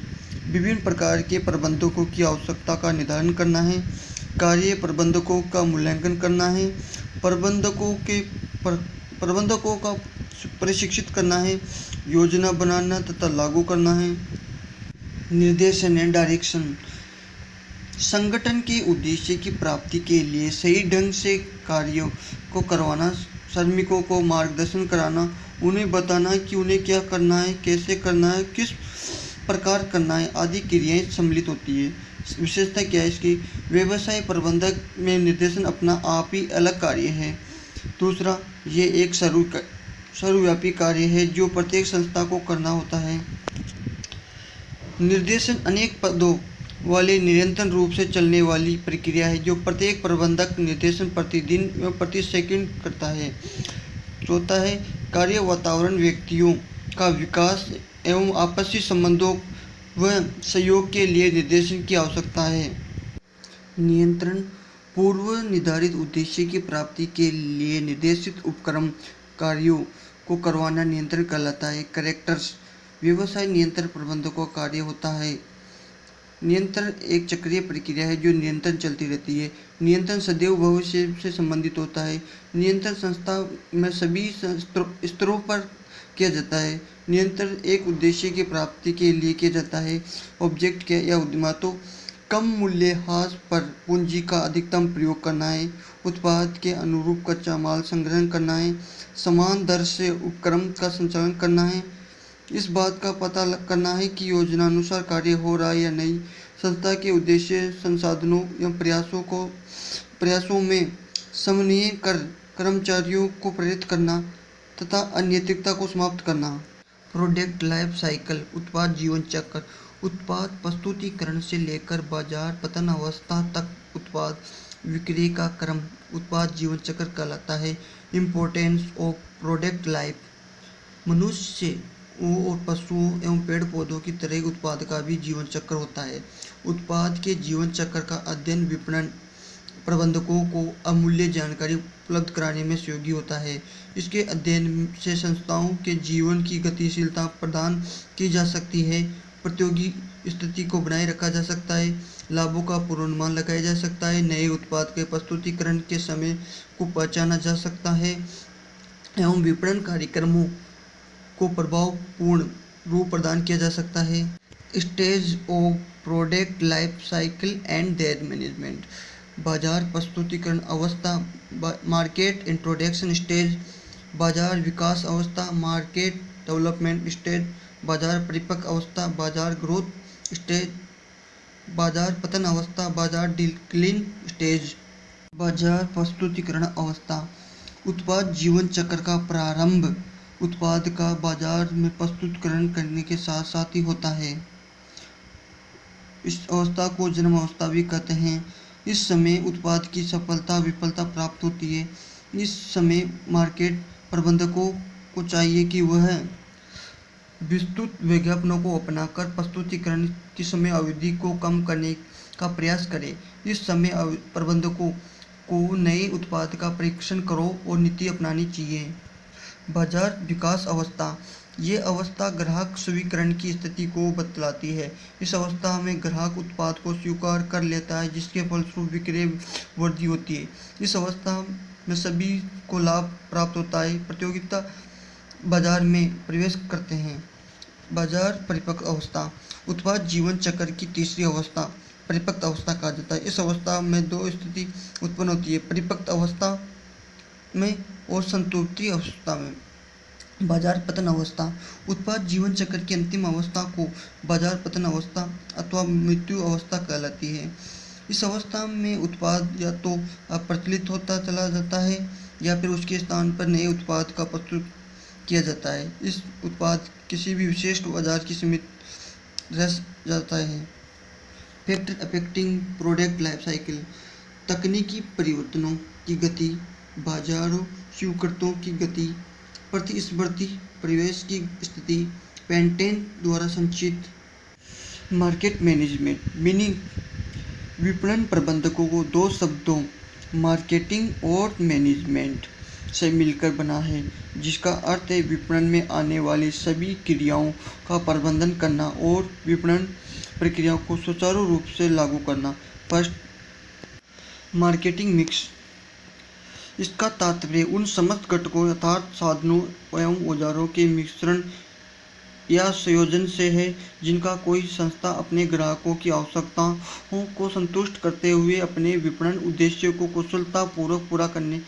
विभिन्न प्रकार के प्रबंधकों की आवश्यकता का निर्धारण करना है। कार्य प्रबंधकों का मूल्यांकन करना है। प्रबंधकों का प्रशिक्षित करना है। योजना बनाना तथा लागू करना है। निर्देशन एंड डायरेक्शन: संगठन के उद्देश्य की प्राप्ति के लिए सही ढंग से कार्यों को करवाना, श्रमिकों को मार्गदर्शन कराना, उन्हें बताना कि उन्हें क्या करना है, कैसे करना है, किस प्रकार करना है आदि क्रियाएं सम्मिलित होती है। विशेषता क्या है इसकी? व्यवसाय प्रबंधक में निर्देशन अपना आप ही अलग कार्य है। दूसरा, ये एक सर्वव्यापी कार्य है जो प्रत्येक संस्था को करना होता है। निर्देशन अनेक पदों वाले निरंतर रूप से चलने वाली प्रक्रिया है जो प्रत्येक प्रबंधक निर्देशन प्रतिदिन एवं प्रति सेकंड करता है। चौथा है कार्य वातावरण: व्यक्तियों का विकास एवं आपसी संबंधों व सहयोग के लिए निर्देशन की आवश्यकता है। नियंत्रण: पूर्व निर्धारित उद्देश्य की प्राप्ति के लिए निर्देशित उपक्रम कार्यों को करवाना नियंत्रण कहलाता है। कैरेक्टर्स: व्यवसाय नियंत्रण प्रबंधकों का कार्य होता है। नियंत्रण एक चक्रीय प्रक्रिया है जो निरंतर चलती रहती है। नियंत्रण सदैव भविष्य से संबंधित होता है। नियंत्रण संस्था में सभी स्तरों पर किया जाता है। नियंत्रण एक उद्देश्य की प्राप्ति के लिए किया जाता है। ऑब्जेक्ट क्या या उद्यमातों: कम मूल्यह्रास पर पूंजी का अधिकतम प्रयोग करना है। उत्पाद के अनुरूप कच्चा माल संग्रहण करना है। समान दर से उपक्रम का संचालन करना है। इस बात का पता करना है कि योजनानुसार कार्य हो रहा है या नहीं। संस्था के उद्देश्य, संसाधनों एवं प्रयासों में समन्वय कर कर्मचारियों को प्रेरित करना तथा अनैतिकता को समाप्त करना। प्रोडक्ट लाइफ साइकिल: उत्पाद जीवन चक्र: उत्पाद प्रस्तुतीकरण से लेकर बाजार पतन अवस्था तक उत्पाद विक्रय का क्रम उत्पाद जीवन चक्र कहलाता है। इम्पोर्टेंस ऑफ प्रोडक्ट लाइफ: मनुष्य और पशुओं एवं पेड़ पौधों की तरह उत्पाद का भी जीवन चक्र होता है। उत्पाद के जीवन चक्र का अध्ययन विपणन प्रबंधकों को अमूल्य जानकारी उपलब्ध कराने में सहयोगी होता है। इसके अध्ययन से संस्थाओं के जीवन की गतिशीलता प्रदान की जा सकती है। प्रतियोगी स्थिति को बनाए रखा जा सकता है। लाभों का पूर्वानुमान लगाया जा सकता है। नए उत्पाद के प्रस्तुतीकरण के समय को पहचाना जा सकता है एवं विपणन कार्यक्रमों को प्रभावपूर्ण रूप प्रदान किया जा सकता है। Stage of product life cycle and there management: बाजार प्रस्तुतीकरण अवस्था, मार्केट इंट्रोडक्शन स्टेज, बाजार विकास अवस्था, मार्केट डेवलपमेंट स्टेज, बाजार परिपक्व अवस्था, बाजार ग्रोथ स्टेज, बाजार पतन अवस्था, बाजार डिक्लाइन स्टेज। बाजार प्रस्तुतीकरण अवस्था: उत्पाद जीवन चक्र का प्रारंभ उत्पाद का बाजार में प्रस्तुतिकरण करने के साथ साथ ही होता है। इस अवस्था को जन्म अवस्था भी कहते हैं। इस समय उत्पाद की सफलता विफलता प्राप्त होती है। इस समय मार्केट प्रबंधकों को चाहिए कि वह विस्तृत विज्ञापनों को अपनाकर प्रस्तुतिकरण की समय अवधि को कम करने का प्रयास करें। इस समय प्रबंधकों को नए उत्पाद का परीक्षण करो और नीति अपनानी चाहिए। बाजार विकास अवस्था, ये अवस्था ग्राहक स्वीकरण की स्थिति को बतलाती है। इस अवस्था में ग्राहक उत्पाद को स्वीकार कर लेता है, जिसके फलस्वरूप विक्रय वृद्धि होती है। इस अवस्था में सभी को लाभ प्राप्त होता है। प्रतियोगिता बाजार में प्रवेश करते हैं। बाजार परिपक्व अवस्था, उत्पाद जीवन चक्र की तीसरी अवस्था परिपक्व अवस्था कहा जाता है। इस अवस्था में दो स्थिति उत्पन्न होती है, परिपक्व अवस्था में और संतृप्ति अवस्था में। बाजार पतन अवस्था, उत्पाद जीवन चक्र की अंतिम अवस्था को बाजार पतन अवस्था अथवा मृत्यु अवस्था कहलाती है। इस अवस्था में उत्पाद या तो अप्रचलित होता चला जाता है या फिर उसके स्थान पर नए उत्पाद का प्रस्तुत किया जाता है। इस उत्पाद किसी भी विशेष बाजार की सीमित रह जाता है। Factor affecting product life cycle, तकनीकी परिवर्तनों की गति, बाजारों स्वीकृतों की गति, प्रतिस्पर्धी परिवेश की स्थिति, पेटेंट द्वारा संचित। मार्केट मैनेजमेंट मीनिंग, विपणन प्रबंधकों को दो शब्दों मार्केटिंग और मैनेजमेंट से मिलकर बना है, जिसका अर्थ है विपणन में आने वाली सभी क्रियाओं का प्रबंधन करना और विपणन प्रक्रियाओं को सुचारू रूप से लागू करना। फर्स्ट, मार्केटिंग मिक्स, इसका तात्पर्य उन समस्त घटकों अर्थात साधनों एवं औजारों के मिश्रण या संयोजन से है जिनका कोई संस्था अपने ग्राहकों की आवश्यकताओं को संतुष्ट करते हुए अपने विपणन उद्देश्यों को कुशलतापूर्वक पूरा करने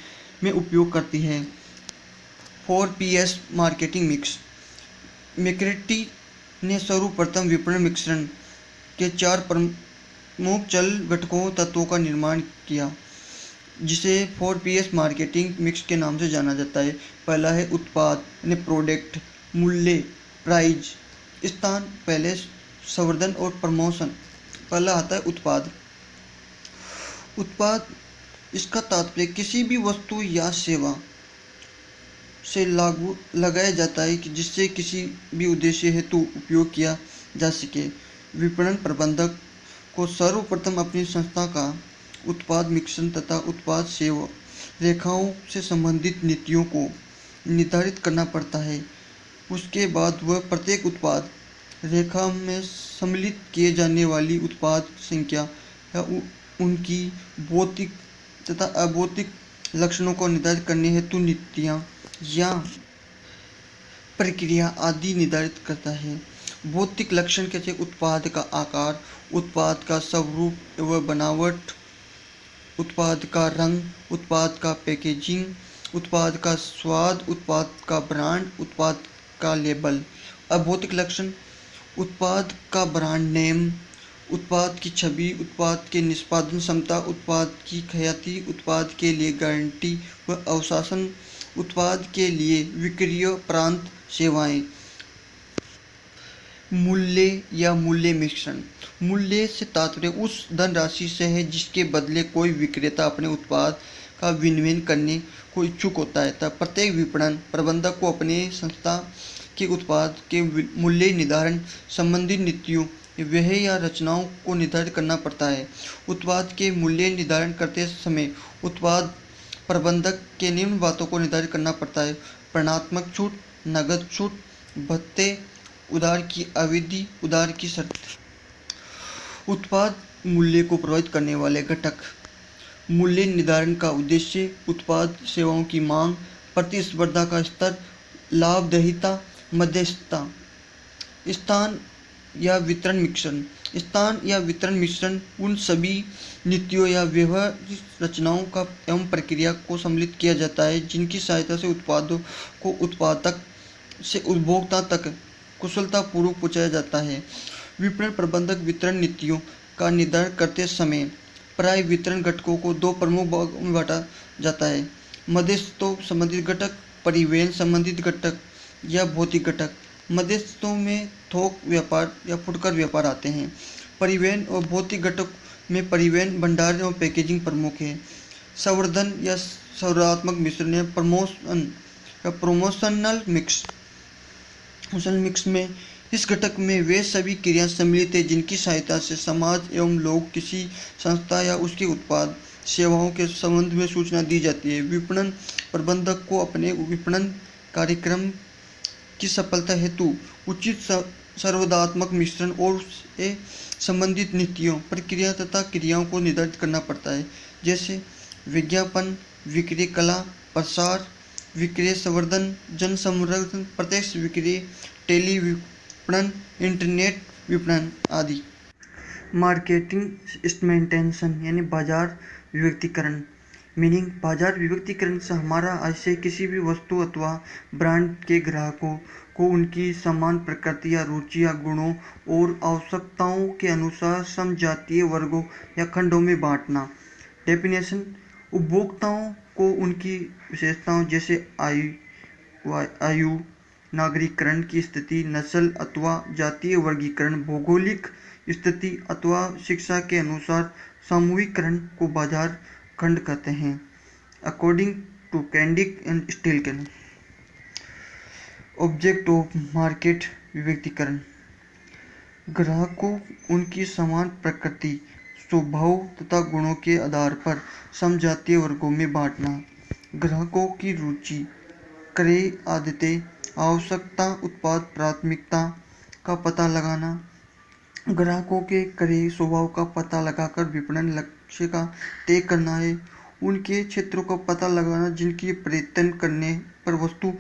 में उपयोग करती है। 4PS मार्केटिंग मिक्स, मैककिन्से ने सर्वप्रथम विपणन मिश्रण के 4 प्रमुख चल घटकों तत्वों का निर्माण किया, जिसे 4PS मार्केटिंग मिक्स के नाम से जाना जाता है। पहला है उत्पाद यानी प्रोडक्ट, मूल्य प्राइस, स्थान पहले, संवर्धन और प्रमोशन। पहला आता है उत्पाद। उत्पाद, इसका तात्पर्य किसी भी वस्तु या सेवा से लगाया जाता है कि जिससे किसी भी उद्देश्य हेतु उपयोग किया जा सके। विपणन प्रबंधक को सर्वप्रथम अपनी संस्था का उत्पाद मिश्रण तथा उत्पाद सेवा रेखाओं से संबंधित नीतियों को निर्धारित करना पड़ता है। उसके बाद वह प्रत्येक उत्पाद रेखा में सम्मिलित किए जाने वाली उत्पाद संख्या या उनकी भौतिक तथा अभौतिक लक्षणों को निर्धारित करने हेतु नीतियाँ या प्रक्रिया आदि निर्धारित करता है। भौतिक लक्षण कैसे उत्पाद का आकार, उत्पाद का स्वरूप एवं बनावट, उत्पाद का रंग, उत्पाद का पैकेजिंग, उत्पाद का स्वाद, उत्पाद का ब्रांड, उत्पाद का लेबल। अभौतिक लक्षण, उत्पाद का ब्रांड नेम, उत्पाद की छवि, उत्पाद के निष्पादन क्षमता, उत्पाद की ख्याति, उत्पाद के लिए गारंटी व अवशासन, उत्पाद के लिए विक्रयोपरांत सेवाएं। मूल्य या मूल्य मिश्रण, मूल्य से तात्पर्य उस धनराशि से है जिसके बदले कोई विक्रेता अपने उत्पाद का विनिमय करने को इच्छुक होता है। तब प्रत्येक विपणन प्रबंधक को अपने संस्था के उत्पाद के मूल्य निर्धारण संबंधी नीतियों, व्यय या रचनाओं को निर्धारित करना पड़ता है। उत्पाद के मूल्य निर्धारण करते समय उत्पाद प्रबंधक के निम्न बातों को निर्धारित करना पड़ता है: वर्णनात्मक छूट, नकद छूट, भत्ते, उधार की अवधि, उधार की शर्त। उत्पाद मूल्य को प्रभावित करने वाले घटक। मूल्य निर्धारण का उद्देश्य उत्पाद सेवाओं की मांग, प्रतिस्पर्धा का स्तर, लाभदायिता, मध्यस्थता। स्थान या वितरण मिश्रण, स्थान या वितरण मिश्रण उन सभी नीतियों या व्यवहारिक रचनाओं का एवं प्रक्रिया को सम्मिलित किया जाता है जिनकी सहायता से उत्पादों को उत्पादक से उपभोक्ता तक कुशलतापूर्वक पहुंचाया जाता है। विपणन प्रबंधक वितरण नीतियों का निर्धारण करते समय प्राय वितरण घटकों को 2 प्रमुख भागों में बांटा जाता है: मध्यस्थों संबंधित घटक, परिवहन संबंधित घटक। या भौतिक घटक। मध्यस्थों में थोक व्यापार या फुटकर व्यापार आते हैं। परिवहन और भौतिक घटक में परिवहन, भंडारण और पैकेजिंग प्रमुख है। संवर्धन या संवर्धनात्मक मिश्रण या प्रोमोशनल मिक्स में इस घटक में वे सभी क्रियाएं सम्मिलित हैं जिनकी सहायता से समाज एवं लोग किसी संस्था या उसके उत्पाद सेवाओं के संबंध में सूचना दी जाती है। विपणन प्रबंधक को अपने विपणन कार्यक्रम की सफलता हेतु उचित संवर्धनात्मक मिश्रण और उससे संबंधित नीतियों, प्रक्रिया तथा क्रियाओं को निर्धारित करना पड़ता है, जैसे विज्ञापन, विक्रय कला, प्रसार, विक्रय संवर्धन, जन संवर्धन, प्रत्यक्ष विक्रय, टेली विपणन, इंटरनेट विपणन आदि। मार्केटिंग सेगमेंटेशन यानी बाजार विविधीकरण। मीनिंग, बाजार विविधीकरण से हमारा आशय किसी भी वस्तु अथवा ब्रांड के ग्राहकों को उनकी समान प्रकृति या रुचि या गुणों और आवश्यकताओं के अनुसार समजातीय वर्गों या खंडों में बांटना। डेफिनेशन, उपभोक्ताओं को उनकी विशेषताओं जैसे आयु, नागरिकरण की स्थिति, नस्ल अथवा जातीय वर्गीकरण, भौगोलिक स्थिति अथवा शिक्षा के अनुसार सामूहिकरण को बाजार खंड कहते हैं। According to Cundiff and Still. Object of market विविधीकरण, ग्राहकों उनकी समान प्रकृति, स्वभाव तथा गुणों के आधार पर समजातीय वर्गों में बांटना। ग्राहकों की रुचि, क्रय आदतें, आवश्यकता, उत्पाद प्राथमिकता का पता लगाना। ग्राहकों के क्रय स्वभाव का पता लगाकर विपणन लक्ष्य का तय करना है। उनके क्षेत्रों का पता लगाना जिनकी प्रयत्न करने पर वस्तु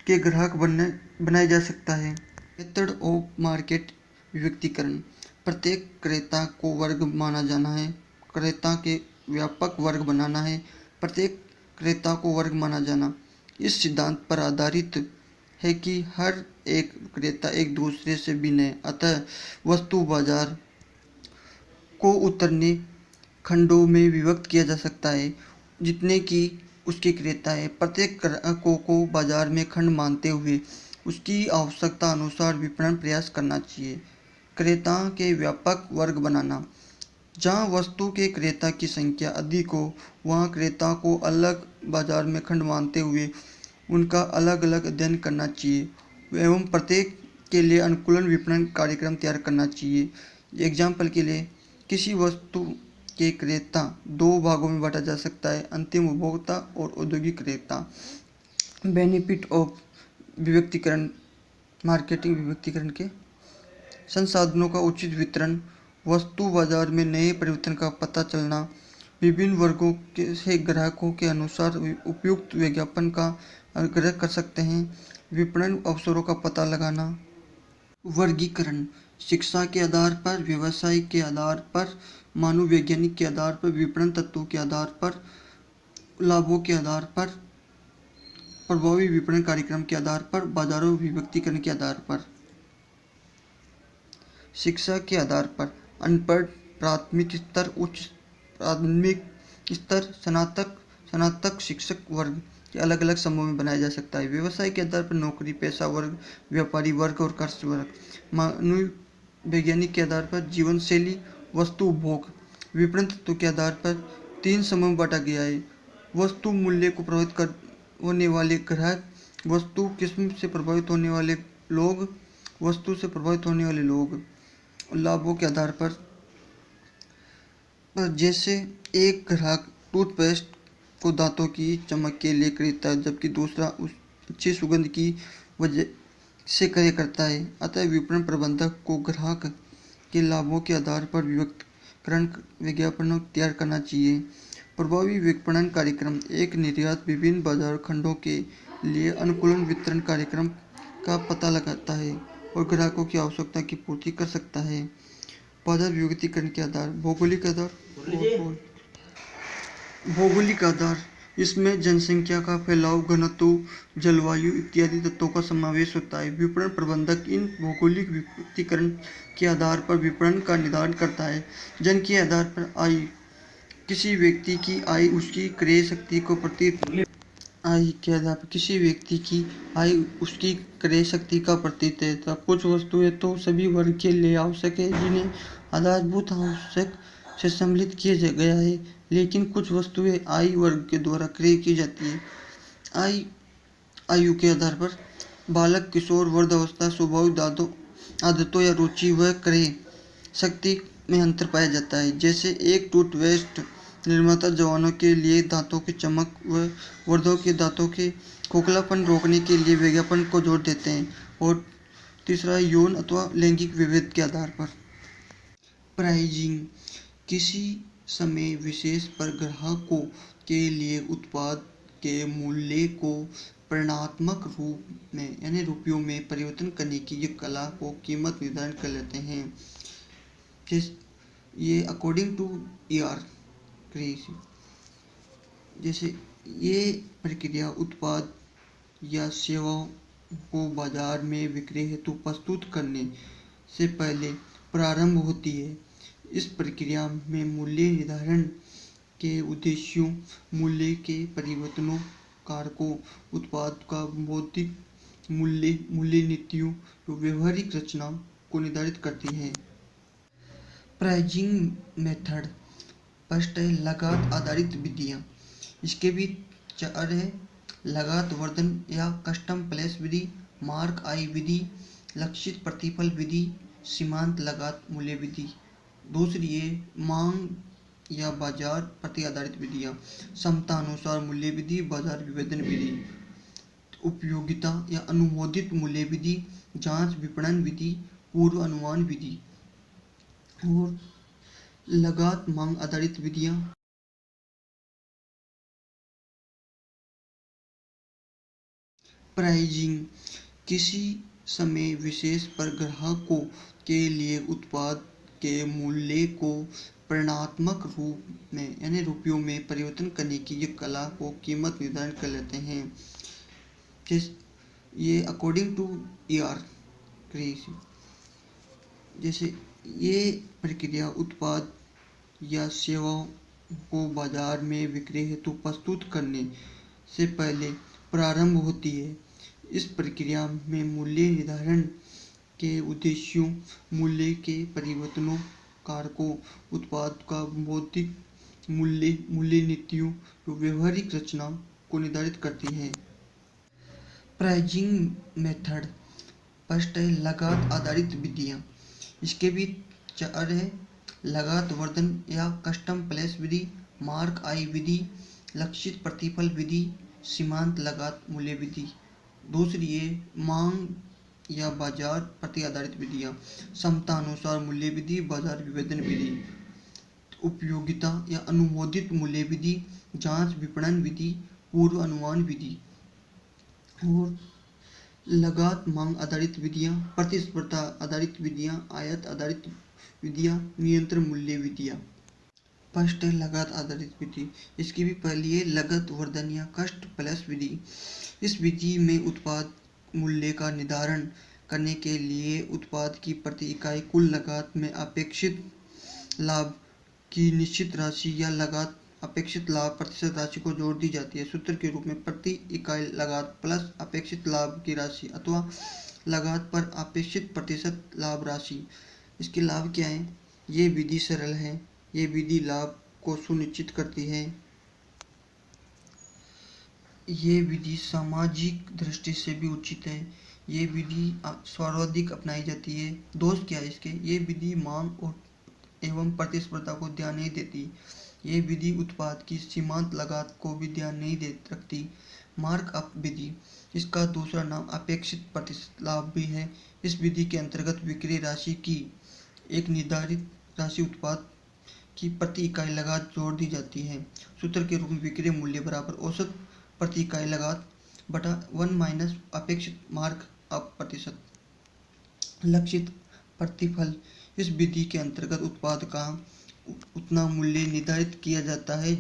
के ग्राहक बनाया जा सकता है। मेथड ऑफ मार्केट विविधीकरण, प्रत्येक क्रेता को वर्ग माना जाना है। क्रेता के व्यापक वर्ग बनाना है। प्रत्येक क्रेता को वर्ग माना जाना इस सिद्धांत पर आधारित है कि हर एक क्रेता एक दूसरे से भिन्न है, अतः वस्तु बाजार को उतरने खंडों में विभक्त किया जा सकता है जितने कि उसके क्रेता है। प्रत्येक ग्राहकों को बाजार में खंड मानते हुए उसकी आवश्यकता अनुसार विपणन प्रयास करना चाहिए। क्रेता के व्यापक वर्ग बनाना, जहाँ वस्तु के क्रेता की संख्या अधिक हो वहाँ क्रेता को अलग बाजार में खंड मानते हुए उनका अलग अलग अध्ययन करना चाहिए एवं प्रत्येक के लिए अनुकूलन विपणन कार्यक्रम तैयार करना चाहिए। एग्जाम्पल के लिए, किसी वस्तु के क्रेता दो भागों में बांटा जा सकता है, अंतिम उपभोक्ता और औद्योगिक क्रेता। बेनिफिट ऑफ विविधीकरण, मार्केटिंग विविधीकरण के संसाधनों का उचित वितरण, वस्तु बाजार में नए परिवर्तन का पता चलना, विभिन्न वर्गों के से ग्राहकों के अनुसार उपयुक्त विज्ञापन का आग्रह कर सकते हैं। विपणन अवसरों का पता लगाना। वर्गीकरण, शिक्षा के आधार पर, व्यवसाय के आधार पर, मानव वैज्ञानिक के आधार पर, विपणन तत्वों के आधार पर, लाभों के आधार पर, प्रभावी विपणन कार्यक्रम के आधार पर, बाजारों विविधीकरण के आधार पर। शिक्षा के आधार पर, अनपढ़, प्राथमिक स्तर, उच्च प्राथमिक स्तर, स्नातक शिक्षक वर्ग के अलग अलग समूह में बनाया जा सकता है। व्यवसाय के आधार पर नौकरी पेशा वर्ग, व्यापारी वर्ग और कृषि वर्ग। मानव वैज्ञानिक के आधार पर जीवन शैली, वस्तु उपभोग। विपणन तत्व के आधार पर 3 समूह में बांटा गया है। वस्तु मूल्य को प्रभावित होने वाले ग्राहक, वस्तु किस्म से प्रभावित होने वाले लोग, वस्तु से प्रभावित होने वाले लोग। लाभों के आधार पर, जैसे एक ग्राहक टूथपेस्ट को दांतों की चमक के लिए खरीदता है जबकि दूसरा उस अच्छी सुगंध की वजह से क्रय करता है। अतः विपणन प्रबंधक को ग्राहक के लाभों के आधार पर विविधीकरण विज्ञापन तैयार करना चाहिए। प्रभावी विपणन कार्यक्रम, एक निर्यात विभिन्न बाजार खंडों के लिए अनुकूलन वितरण कार्यक्रम का पता लगाता है और ग्राहकों की आवश्यकता की पूर्ति कर सकता है। बाजार विविधीकरण के आधार, भौगोलिक आधार। भौगोलिक आधार, इसमें जनसंख्या का फैलाव, घनत्व, जलवायु इत्यादि तत्वों का समावेश होता है। विपणन प्रबंधक इन भौगोलिक विविधीकरण के आधार पर विपणन का निर्धारण करता है। जन के आधार पर आय, किसी व्यक्ति की आय उसकी क्रय शक्ति को प्रति आय के आधार पर किसी व्यक्ति की आय उसकी क्रय शक्ति का प्रतीक है तथा कुछ वस्तुएं तो सभी वर्ग के लिए आवश्यक है जिन्हें आधारभूत आवश्यक से सम्मिलित किया गया है, लेकिन कुछ वस्तुएं आय वर्ग के द्वारा क्रय की जाती है। आयु के आधार पर बालक, किशोर, वृद्धावस्था, स्वाभाविक आदतों या रुचि व क्रय शक्ति में अंतर पाया जाता है। जैसे एक टूथपेस्ट निर्माता जवानों के लिए दांतों की चमक व वृद्धों के दांतों के खोखलापन रोकने के लिए विज्ञापन को जोड़ देते हैं। और तीसरा, यौन अथवा लैंगिक विभेद के आधार पर प्राइजिंग किसी समय विशेष पर ग्राहकों के लिए उत्पाद के मूल्य को परिमाणात्मक रूप में यानी रुपयों में परिवर्तन करने की ये कला को कीमत निर्धारण कर लेते हैं। ये अकॉर्डिंग टू ईआर क्रेजी, जैसे ये प्रक्रिया उत्पाद या सेवाओं को बाजार में बिक्री हेतु प्रस्तुत करने से पहले प्रारंभ होती है। इस प्रक्रिया में मूल्य निर्धारण के उद्देश्यों, मूल्य के परिवर्तनों, कारकों, उत्पाद का भौतिक मूल्य, मूल्य नीतियों और व्यवहारिक रचना को निर्धारित करती है। प्राइजिंग मेथड फर्स्ट है लगात आधारित विधियाँ। इसके भी चार है लगात वर्धन या कस्टम प्लेस विधि, मार्क आई विधि, लक्षित प्रतिफल विधि, सीमांत लगात मूल्य विधि। दूसरी है मांग या बाजार प्रति आधारित विधियाँ, क्षमता अनुसार मूल्य विधि, बाजार विभेदन विधि, उपयोगिता या अनुमोदित मूल्य विधि, जांच विपणन विधि, पूर्व अनुमान विधि। और लगात मांग आधारित विधियाँ प्राइजिंग किसी समय विशेष पर ग्राहकों के लिए उत्पाद के मूल्य को परिमाणात्मक रूप में यानी रुपयों में परिवर्तन करने की ये कला को कीमत निर्धारण कर लेते हैं। ये अकॉर्डिंग टू ईआर क्रेजी, जैसे ये प्रक्रिया उत्पाद या सेवाओं को बाजार में बिक्री हेतु प्रस्तुत करने से पहले प्रारंभ होती है। इस प्रक्रिया में मूल्य निर्धारण के उद्देश्यों, मूल्य के परिवर्तनों, कारकों, उत्पाद का भौतिक मूल्य, मूल्य नीतियों और व्यवहारिक रचना को निर्धारित करती है। प्राइजिंग मेथड फर्स्ट है लगात आधारित विधियाँ। इसके भी चार है लगात वर्धन या कस्टम प्लेस विधि, मार्क आई विधि, लक्षित प्रतिफल विधि, सीमांत लगात मूल्य विधि। दूसरी है मांग या बाजार प्रति आधारित विधियाँ, क्षमता अनुसार मूल्य विधि, बाजार विभेदन विधि, उपयोगिता या अनुमोदित मूल्य विधि, जांच विपणन विधि, पूर्व अनुमान विधि। और लगात मांग आधारित विधियाँ, प्रतिस्पर्धा आधारित विधियाँ, आयात आधारित विधियाँ, नियंत्रण मूल्य विधियाँ। फर्स्ट है लगात आधारित विधि। इसकी भी पहली है लागत वर्धन या कस्ट प्लस विधि। इस विधि में उत्पाद मूल्य का निर्धारण करने के लिए उत्पाद की प्रति इकाई कुल लागत में अपेक्षित लाभ की निश्चित राशि या लागत अपेक्षित लाभ प्रतिशत राशि को जोड़ दी जाती है। सूत्र के रूप में प्रति इकाई लागत प्लस अपेक्षित लाभ की राशि अथवा लागत पर अपेक्षित प्रतिशत लाभ राशि। इसके लाभ क्या है? ये विधि सरल है। ये विधि लाभ को सुनिश्चित करती है। ये विधि सामाजिक दृष्टि से भी उचित है। ये विधि सर्वाधिक अपनाई जाती है। दोष क्या है इसके? ये विधि मांग और एवं प्रतिस्पर्धा को ध्यान नहीं देती। ये विधि उत्पाद की सीमांत लागत को भी ध्यान नहीं दे रखती। मार्क अप विधि, इसका दूसरा नाम अपेक्षित प्रतिशत लाभ भी है। इस विधि के अंतर्गत विक्रय राशि की एक निर्धारित राशि उत्पाद की प्रति इकाई लागत जोड़ दी जाती है। सूत्र के रूप में विक्रय मूल्य बराबर औसत प्रति इकाई लागत बटा 1 माइनस अपेक्षित मार्क अप प्रतिशत। लक्षित प्रतिफल, इस विधि के अंतर्गत उत्पाद का उतना मूल्य निर्धारित किया जाता है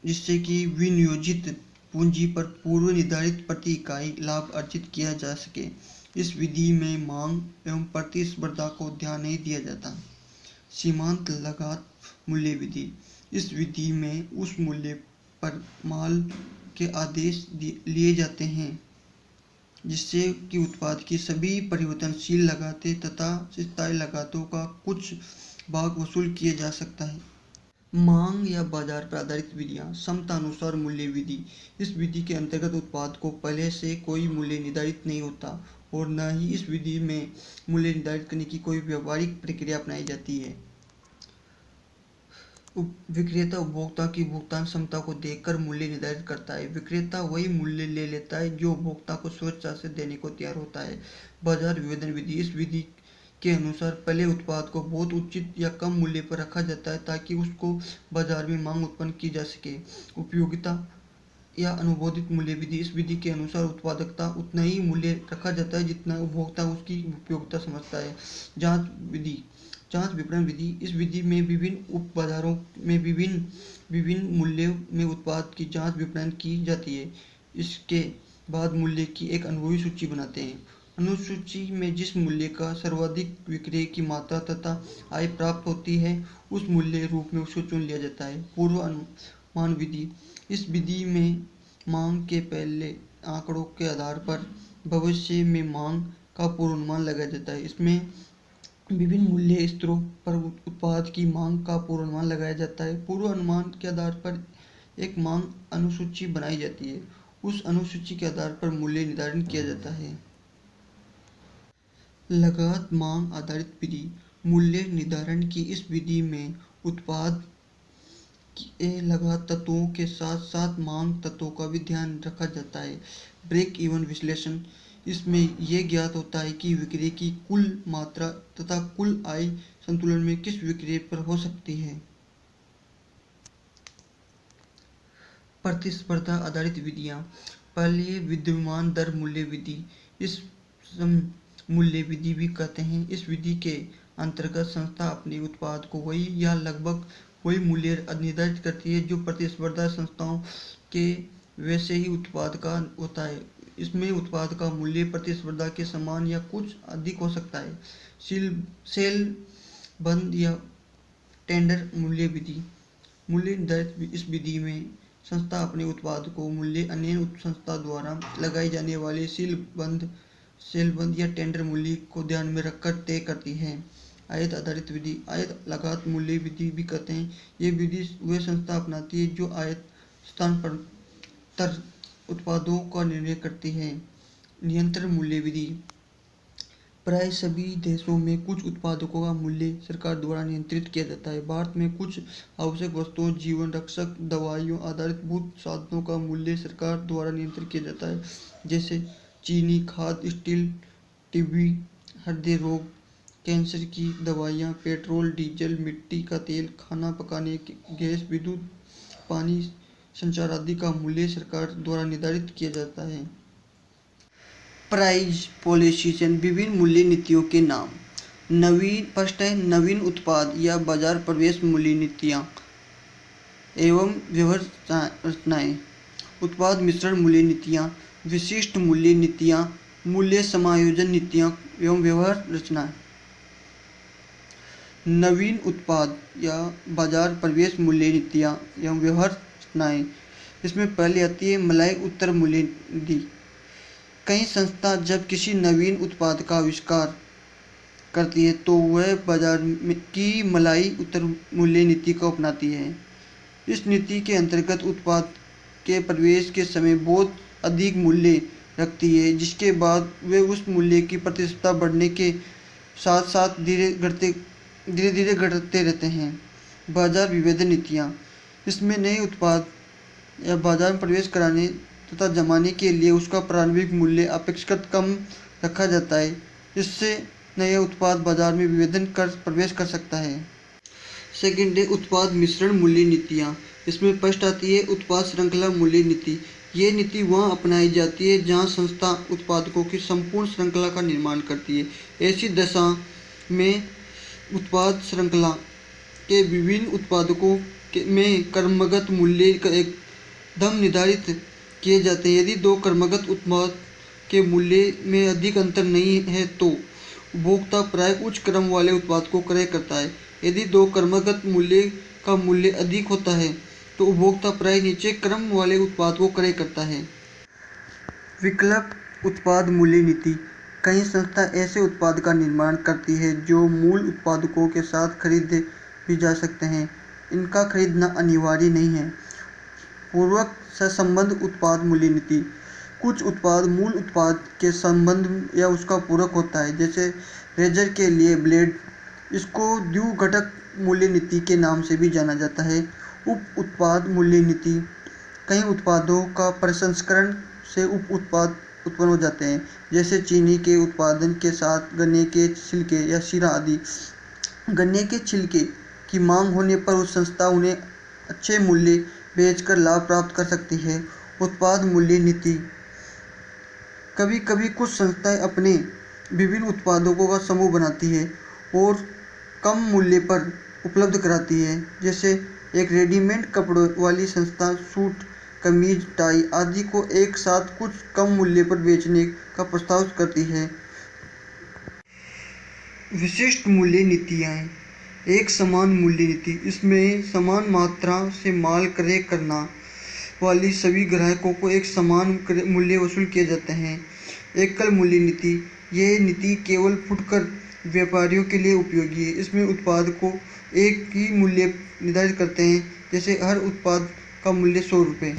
जिससे कि विनियोजित पूंजी पर पूर्व निर्धारित प्रति इकाई लाभ अर्जित किया जा सके। इस विधि में मांग एवं प्रतिस्पर्धा को ध्यान नहीं दिया जाता। सीमांत लागत मूल्य विधि, इस विधि में उस मूल्य पर माल के आदेश लिए जाते हैं, जिससे कि उत्पाद की सभी परिवर्तनशील लागतें तथा स्थायी लागतों का कुछ भाग वसूल किया जा सकता है। मांग या बाजार पर आधारित विधियाँ। क्षमतानुसार मूल्य विधि। इस विधि के अंतर्गत उत्पाद को पहले से कोई मूल्य निर्धारित नहीं होता और न ही इस विधि में मूल्य निर्धारित करने की कोई व्यावहारिक प्रक्रिया अपनाई जाती है। विक्रेता उपभोक्ता की भुगतान क्षमता को देखकर मूल्य निर्धारित करता है। विक्रेता वही मूल्य ले लेता है जो उपभोक्ता को स्वेच्छा से देने को तैयार होता है। बाजार विभेदन विधि। इस विधि के अनुसार पहले उत्पाद को बहुत उचित या कम मूल्य पर रखा जाता है ताकि उसको बाजार में मांग उत्पन्न की जा सके। उपयोगिता या अनुबोधित मूल्य विधि। इस विधि के अनुसार उत्पादकता उतना ही मूल्य रखा जाता है जितना उपभोक्ता उसकी उपयोगिता समझता है। जांच विधि। जांच विपणन विधि। इस विधि में विभिन्न उप बाजारों में विभिन्न मूल्यों में उत्पाद की जांच विपणन की जाती है। इसके बाद मूल्य की एक अनुभवी सूची बनाते हैं। अनुसूची में जिस मूल्य का सर्वाधिक विक्रय की मात्रा तथा आय प्राप्त होती है उस मूल्य रूप में उसको चुन लिया जाता है। पूर्व अनुमान विधि। इस विधि में मांग के पहले आंकड़ों के आधार पर भविष्य में मांग का पूर्वानुमान लगाया जाता है। इसमें विभिन्न मूल्य स्तरों पर उत्पाद की मांग का पूर्वानुमान लगाया जाता है। पूर्व अनुमान के आधार पर एक मांग अनुसूची बनाई जाती है। उस अनुसूची के आधार पर मूल्य निर्धारण किया जाता है। लागत मांग आधारित विधि। मूल्य निर्धारण की इस विधि में उत्पाद के लागत तत्वों के साथ साथ मांग तत्वों का भी ध्यान रखा जाता है। ब्रेक इवन विश्लेषण। इसमें यह ज्ञात होता है कि विक्रय की कुल मात्रा तथा कुल आय संतुलन में किस विक्रय पर हो सकती है। प्रतिस्पर्धा आधारित विधियाँ। पहले विद्यमान दर मूल्य विधि। इस मूल्य विधि भी कहते हैं। इस विधि के अंतर्गत संस्था अपने उत्पाद को वही या लगभग वही मूल्य निर्धारित करती है जो प्रतिस्पर्धा संस्थाओं के वैसे ही उत्पाद का होता है। इसमें उत्पाद का मूल्य प्रतिस्पर्धा के समान या कुछ अधिक हो सकता है। सेल बंद या टेंडर मूल्य विधि। मूल्य निर्धारित इस विधि में संस्था अपने उत्पाद को मूल्य अन्य संस्था द्वारा लगाई जाने वाले सेलबंद या टेंडर मूल्य को ध्यान में रखकर तय करती है। आयत आधारित विधि। आयत लागत मूल्य विधि भी कहते हैं। ये विधि वह संस्था अपनाती है जो आयत स्थान पर उत्पादों का निर्णय करती है। नियंत्रण मूल्य विधि। प्राय सभी देशों में कुछ उत्पादों का मूल्य सरकार द्वारा नियंत्रित किया जाता है। भारत में कुछ आवश्यक वस्तुओं, जीवन रक्षक दवाइयों आधारित भूत साधनों का मूल्य सरकार द्वारा नियंत्रित किया जाता है, जैसे चीनी, खाद, स्टील, टीबी, हृदय रोग, कैंसर की दवाइयाँ, पेट्रोल, डीजल, मिट्टी का तेल, खाना पकाने की गैस, विद्युत, पानी, संचार आदि का मूल्य सरकार द्वारा निर्धारित किया जाता है। प्राइस पॉलिसीजन। विभिन्न मूल्य नीतियों के नाम। फर्स्ट है नवीन उत्पाद या बाजार प्रवेश मूल्य नीतियाँ एवं व्यवस्थाएं। उत्पाद मिश्रण मूल्य नीतियाँ, विशिष्ट मूल्य नीतियाँ, मूल्य समायोजन नीतियाँ एवं व्यवहार रचनाएं। नवीन उत्पाद या बाजार प्रवेश मूल्य नीतियाँ एवं व्यवहार रचनाएं। इसमें पहले आती है मलाई उत्तर मूल्य नीति। कई संस्था जब किसी नवीन उत्पाद का आविष्कार करती है तो वह बाजार की मलाई उत्तर मूल्य नीति को अपनाती है। इस नीति के अंतर्गत उत्पाद के प्रवेश के समय बहुत अधिक मूल्य रखती है, जिसके बाद वे उस मूल्य की प्रतिस्पर्धा बढ़ने के साथ साथ धीरे धीरे घटते रहते हैं। बाजार विभेदन नीतियाँ। इसमें नए उत्पाद या बाजार में प्रवेश कराने तथा जमाने के लिए उसका प्रारंभिक मूल्य अपेक्षाकृत कम रखा जाता है। इससे नया उत्पाद बाजार में विभेदन कर प्रवेश कर सकता है। सेकंड है उत्पाद मिश्रण मूल्य नीतियाँ। इसमें फर्स्ट आती है उत्पाद श्रृंखला मूल्य नीति। ये नीति वहाँ अपनाई जाती है जहाँ संस्था उत्पादकों की संपूर्ण श्रृंखला का निर्माण करती है। ऐसी दशा में उत्पाद श्रृंखला के विभिन्न उत्पादकों में क्रमगत मूल्य एकदम निर्धारित किए जाते हैं। यदि दो क्रमगत उत्पाद के मूल्य में अधिक अंतर नहीं है तो उपभोक्ता प्राय उच्च क्रम वाले उत्पाद को क्रय करता है। यदि दो क्रमगत मूल्य का मूल्य अधिक होता है तो उपभोक्ता प्राय नीचे क्रम वाले उत्पाद को क्रय करता है। विकल्प उत्पाद मूल्य नीति। कई संस्था ऐसे उत्पाद का निर्माण करती है जो मूल उत्पादकों के साथ खरीदे भी जा सकते हैं। इनका खरीदना अनिवार्य नहीं है। पूर्वक सहसंबंध उत्पाद मूल्य नीति। कुछ उत्पाद मूल उत्पाद के संबंध या उसका पूरक होता है, जैसे रेजर के लिए ब्लेड। इसको द्विघटक मूल्य नीति के नाम से भी जाना जाता है। उप उत्पाद मूल्य नीति। कई उत्पादों का प्रसंस्करण से उप उत्पाद उत्पन्न हो जाते हैं, जैसे चीनी के उत्पादन के साथ गन्ने के छिलके या शीरा आदि। गन्ने के छिलके की मांग होने पर उस संस्था उन्हें अच्छे मूल्य बेचकर लाभ प्राप्त कर सकती है। उत्पाद मूल्य नीति। कभी कभी कुछ संस्थाएं अपने विभिन्न उत्पादों का समूह बनाती है और कम मूल्य पर उपलब्ध कराती है, जैसे एक रेडीमेड कपड़ों वाली संस्था सूट, कमीज, टाई आदि को एक साथ कुछ कम मूल्य पर बेचने का प्रस्ताव करती है। विशिष्ट मूल्य नीतियाँ। एक समान मूल्य नीति। इसमें समान मात्रा से माल क्रय करना वाली सभी ग्राहकों को एक समान मूल्य वसूल किए जाते हैं। एकल मूल्य नीति। यह नीति केवल फुटकर व्यापारियों के लिए उपयोगी है। इसमें उत्पाद को एक ही मूल्य निर्धारित करते हैं, जैसे हर उत्पाद का मूल्य 100 रुपये।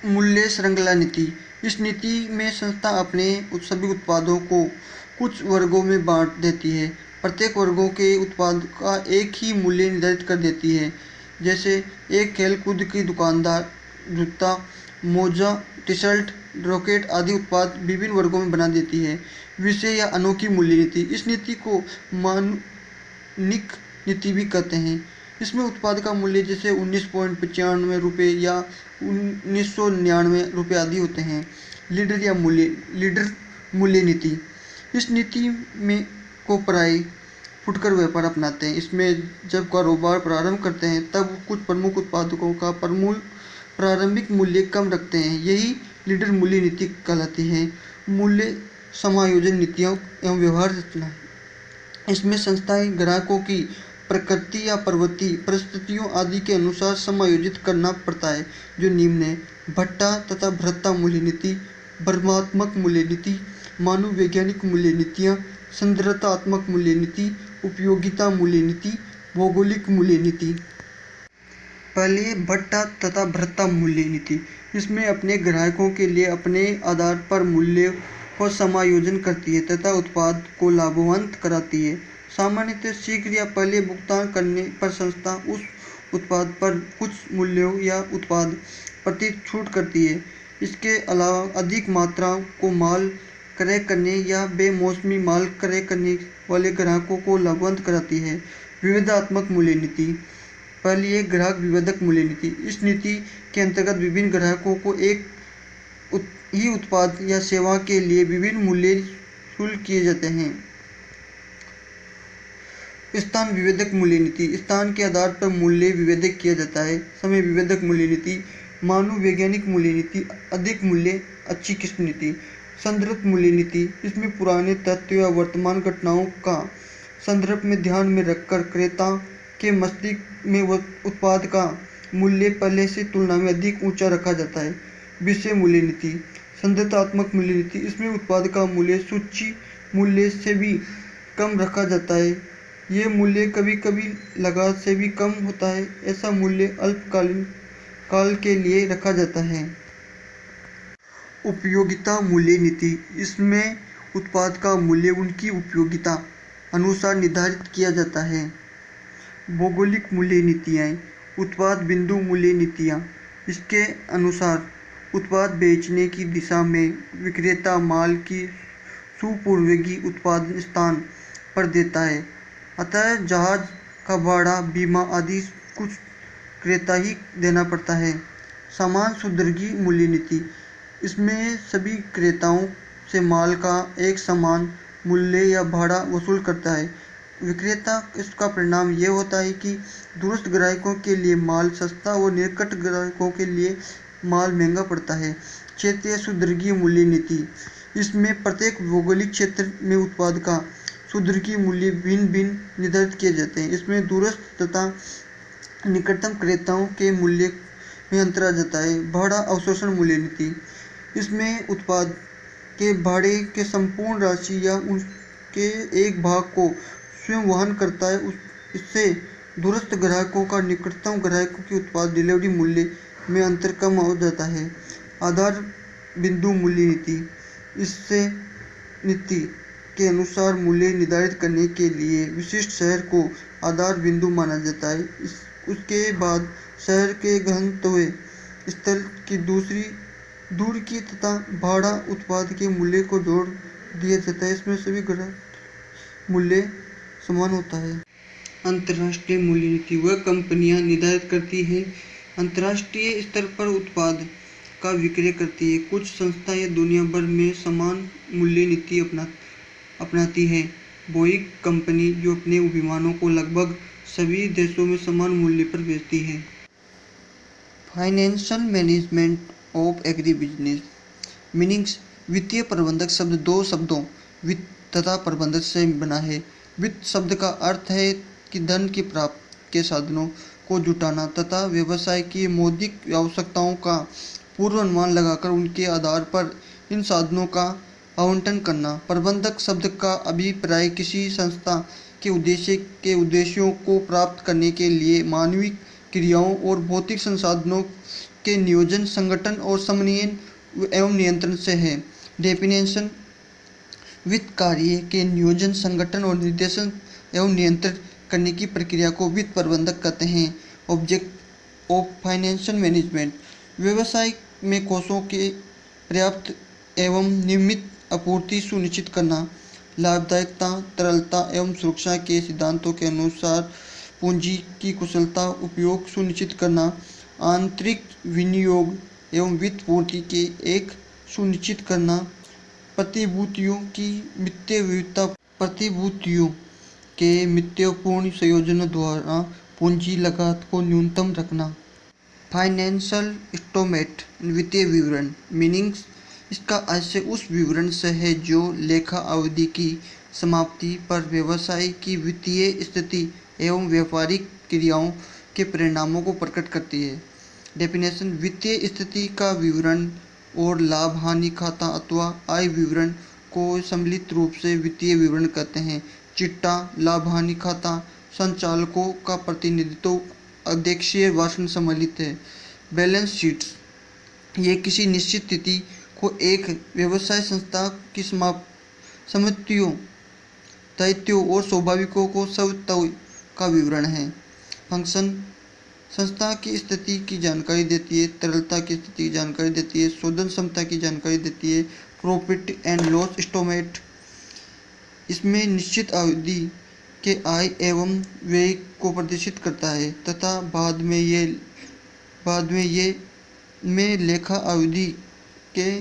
मूल्य श्रृंखला नीति। इस नीति में संस्था अपने सभी उत्पादों को कुछ वर्गों में बांट देती है। प्रत्येक वर्गों के उत्पाद का एक ही मूल्य निर्धारित कर देती है, जैसे एक खेलकूद की दुकानदार जूता, मोजा, टी शर्ट, रॉकेट आदि उत्पाद विभिन्न वर्गों में बना देती है। विषय या अनोखी मूल्य नीति। इस नीति को मानक नीति भी कहते हैं। इसमें उत्पाद का मूल्य जैसे 19.95 रुपये या 1999 रुपये आदि होते हैं। लीडर मूल्य नीति। इस नीति में को प्राय फुटकर व्यापार अपनाते हैं। इसमें जब कारोबार प्रारंभ करते हैं तब कुछ प्रमुख उत्पादकों का प्रारंभिक मूल्य कम रखते हैं। यही लीडर मूल्य नीति कहलाती है। मूल्य समायोजन नीतियों एवं व्यवहार रचना। इसमें संस्थाएं ग्राहकों की प्रकृति या प्रवृत्ति परिस्थितियों आदि के अनुसार समायोजित करना पड़ता है, जो निम्न है। भट्टा तथा भ्रष्टा मूल्य नीति, वर्णात्मक मूल्य नीति, मानव वैज्ञानिक मूल्य नीतियाँ, संदर्भात्मक मूल्य नीति, उपयोगिता मूल्य नीति, भौगोलिक मूल्य नीति। पहले भट्टा तथा भ्रष्टा मूल्य नीति। इसमें अपने ग्राहकों के लिए अपने आधार पर मूल्य को समायोजन करती है तथा उत्पाद को लाभवंत कराती है। सामान्यतः शीघ्र या पहले भुगतान करने पर संस्था उस उत्पाद पर कुछ मूल्यों या उत्पाद प्रति छूट करती है। इसके अलावा अधिक मात्रा को माल क्रय करने या बेमौसमी माल क्रय करने वाले ग्राहकों को लाभवंत कराती है। विविधात्मक मूल्य नीति। पहली है ग्राहक विविधक मूल्य नीति। इस नीति के अंतर्गत विभिन्न ग्राहकों को एक ही उत्पाद या सेवा के लिए विभिन्न मूल्य शुल्क किए जाते हैं। स्थान विवेदक मूल्य नीति। स्थान के आधार पर मूल्य विवेदक किया जाता है। समय विवेदक मूल्य नीति। मानव वैज्ञानिक मूल्य नीति। अधिक मूल्य अच्छी किस्म नीति। संदर्भ मूल्य नीति। इसमें पुराने तथ्यों या वर्तमान घटनाओं का संदर्भ में ध्यान में रखकर क्रेता के मस्तिष्क में उत्पाद का मूल्य पहले से तुलना में अधिक ऊंचा रखा जाता है। विषय मूल्य नीति। संदर्भात्मक मूल्य नीति। इसमें उत्पाद का मूल्य सूची मूल्य से भी कम रखा जाता है। ये मूल्य कभी कभी लागत से भी कम होता है। ऐसा मूल्य अल्पकालीन काल के लिए रखा जाता है। उपयोगिता मूल्य नीति। इसमें उत्पाद का मूल्य उनकी उपयोगिता अनुसार निर्धारित किया जाता है। भौगोलिक मूल्य नीतियाँ। उत्पाद बिंदु मूल्य नीतियाँ। इसके अनुसार उत्पाद बेचने की दिशा में विक्रेता माल की सुपूर्वगी उत्पादन स्थान पर देता है, अतः जहाज का भाड़ा, बीमा आदि कुछ क्रेता ही देना पड़ता है। समान सुदृढ़ी मूल्य नीति। इसमें सभी क्रेताओं से माल का एक समान मूल्य या भाड़ा वसूल करता है। विक्रेता इसका परिणाम यह होता है कि दूरस्थ ग्राहकों के लिए माल सस्ता और निकट ग्राहकों के लिए माल महंगा पड़ता है। क्षेत्रीय सुदृढ़ी मूल्य नीति। इसमें प्रत्येक भौगोलिक क्षेत्र में उत्पाद का सुदृढ़ी मूल्य भिन्न भिन्न निर्धारित किए जाते हैं। इसमें दूरस्थ तथा निकटतम क्रेताओं के मूल्य में अंतर आ जाता है। भाड़ा अवशोषण मूल्य नीति, इसमें उत्पाद के भाड़े के संपूर्ण राशि या उसके एक भाग को स्वयं वहन करता है। इससे दूरस्थ ग्राहकों का निकटतम ग्राहकों की उत्पाद डिलीवरी मूल्य में अंतर कम हो जाता है। आधार बिंदु मूल्य नीति, इससे नीति के अनुसार मूल्य निर्धारित करने के लिए विशिष्ट शहर को आधार बिंदु माना जाता है। उसके बाद शहर के गंतव्य स्थल की दूर की तथा भाड़ा उत्पाद के मूल्य को जोड़ दिया जाता है। इसमें सभी ग्राहक मूल्य समान होता है। अंतर्राष्ट्रीय मूल्य नीति, वह कंपनियां निर्धारित करती है अंतर्राष्ट्रीय स्तर पर उत्पाद का विक्रय करती है। कुछ संस्थाएं दुनिया भर में समान मूल्य नीति अपनाती है। बोइंग कंपनी जो अपने विमानों को लगभग सभी देशों में समान मूल्य पर बेचती है। Financial management of agri business meanings, वित्तीय प्रबंधक शब्द दो शब्दों वित्त तथा प्रबंधक से बना है। वित्त शब्द का अर्थ है कि धन की प्राप्ति के साधनों को जुटाना तथा व्यवसाय की मौद्रिक आवश्यकताओं का पूर्वानुमान लगाकर उनके आधार पर इन साधनों का आवंटन करना। प्रबंधक शब्द का अभिप्राय किसी संस्था के उद्देश्यों को प्राप्त करने के लिए मानवीय क्रियाओं और भौतिक संसाधनों के नियोजन, संगठन और समन्वय एवं नियंत्रण से है। डेफिनेशन, वित्त कार्य के नियोजन, संगठन और निर्देशन एवं नियंत्रण करने की प्रक्रिया को वित्त प्रबंधक कहते हैं। ऑब्जेक्ट ऑफ फाइनेंशियल मैनेजमेंट, व्यवसाय में कोषों के पर्याप्त एवं नियमित आपूर्ति सुनिश्चित करना, लाभदायकता, तरलता एवं सुरक्षा के सिद्धांतों के अनुसार पूंजी की कुशलता उपयोग सुनिश्चित करना, आंतरिक विनियोग एवं वित्त पूर्ति के एक सुनिश्चित करना, प्रतिभूतियों की वित्तीय विविधता, प्रतिभूतियों के मितव्यपूर्ण संयोजनों द्वारा पूंजी लागत को न्यूनतम रखना। फाइनेंशियल स्टेटमेंट, वित्तीय विवरण मीनिंग्स, इसका आशय उस विवरण से है जो लेखा अवधि की समाप्ति पर व्यवसाय की वित्तीय स्थिति एवं व्यापारिक क्रियाओं के परिणामों को प्रकट करती है। डेफिनेशन, वित्तीय स्थिति का विवरण और लाभ हानि खाता अथवा आय विवरण को सम्मिलित रूप से वित्तीय विवरण कहते हैं। चिट्टा, लाभ हानि खाता, संचालकों का प्रतिनिधित्व, अध्यक्षीय भाषण सम्मिलित है। बैलेंस शीट्स, ये किसी निश्चित तिथि को एक व्यवसाय संस्था की संपत्तियों, दायित्वों और स्वाभाविकों को स्वतः का विवरण है। फंक्शन, संस्था की स्थिति की जानकारी देती है, तरलता की स्थिति की जानकारी देती है, शोधन क्षमता की जानकारी देती है। प्रॉफिट एंड लॉस स्टेटमेंट, इसमें निश्चित अवधि के आय एवं व्यय को प्रदर्शित करता है तथा बाद में ये लेखा अवधि के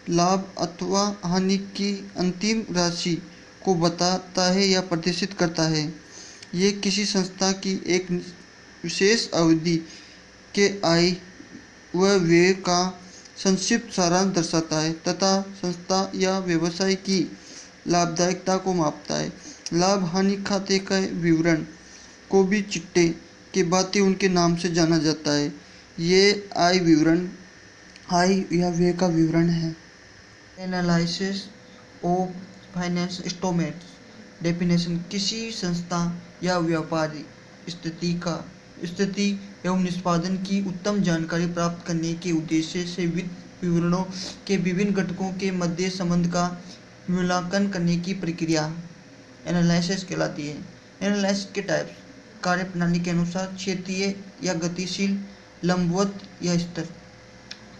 लाभ अथवा हानि की अंतिम राशि को बताता है या प्रदर्शित करता है। ये किसी संस्था की एक विशेष अवधि के आय व व्यय का संक्षिप्त सारांश दर्शाता है तथा संस्था या व्यवसाय की लाभदायकता को मापता है। लाभ हानि खाते का विवरण को भी चिट्टे के भांति उनके नाम से जाना जाता है। ये आय विवरण आय या व्यय का विवरण है। Analysis of finance statements, definition, किसी संस्था या व्यापारी स्थिति एवं निष्पादन की उत्तम जानकारी प्राप्त करने के उद्देश्य से वित्त विवरणों के विभिन्न घटकों के मध्य संबंध का मूल्यांकन करने की प्रक्रिया एनालिसिस कहलाती है। एनालिसिस के टाइप्स, कार्यप्रणाली के अनुसार क्षेत्रीय या गतिशील, लंबवत या स्तर।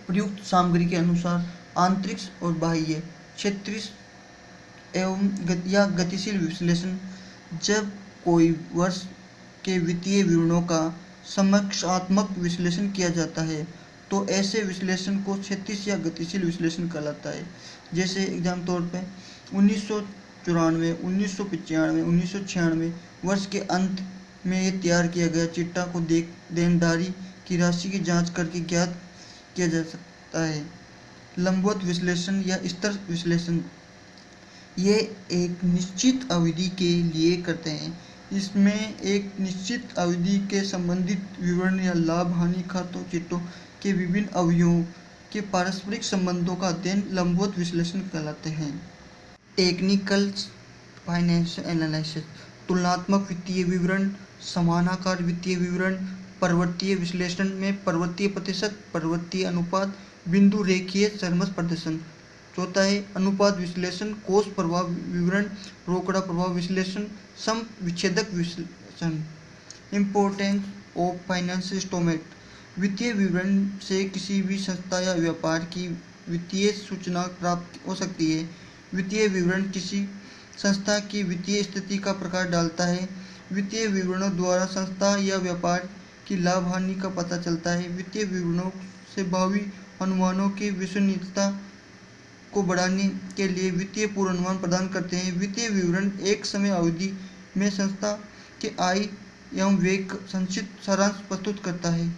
प्रयुक्त सामग्री के अनुसार आंतरिक और बाह्य, क्षेत्रीय एवं गतिशील विश्लेषण। जब कोई वर्ष के वित्तीय विवरणों का समीक्षात्मक विश्लेषण किया जाता है तो ऐसे विश्लेषण को क्षेत्रीय या गतिशील विश्लेषण कहलाता है। जैसे एग्जाम तौर पे 1994, 1995, 1996 वर्ष के अंत में ये तैयार किया गया चिट्ठा को देनदारी की राशि की जांच करके ज्ञात किया जा सकता है। लंबवत विश्लेषण या स्तर विश्लेषण, ये एक निश्चित अवधि के लिए करते हैं। इसमें एक निश्चित अवधि के संबंधित विवरण या लाभ हानि खातों चिट्ठों के विभिन्न अवयवों के पारस्परिक संबंधों का अध्ययन लंबवत विश्लेषण कहलाते हैं। टेक्निकल फाइनेंशियल एनालिसिस तुलनात्मक वित्तीय विवरण, समानाकार वित्तीय विवरण, पर्वतीय विश्लेषण में पर्वतीय प्रतिशत, पर्वतीय अनुपात, बिंदु रेखीय सरमस प्रदर्शन। चौथा है अनुपात विश्लेषण, कोष प्रभाव विवरण, रोकड़ा प्रभाव विश्लेषण, सम विच्छेदक विश्लेषण। इम्पोर्टेंस ऑफ फाइनेंशियल स्टेटमेंट वित्तीय विवरण से किसी भी संस्था या व्यापार की वित्तीय सूचना प्राप्त हो सकती है। वित्तीय विवरण किसी संस्था की वित्तीय स्थिति का प्रकाश डालता है। वित्तीय विवरणों द्वारा संस्था या व्यापार की लाभ हानि का पता चलता है। वित्तीय विवरणों से भावी अनुमानों की विश्वसनीयता को बढ़ाने के लिए वित्तीय पूर्वानुमान प्रदान करते हैं। वित्तीय विवरण एक समय अवधि में संस्था के आय एवं व्यय का संक्षिप्त सारांश प्रस्तुत करता है।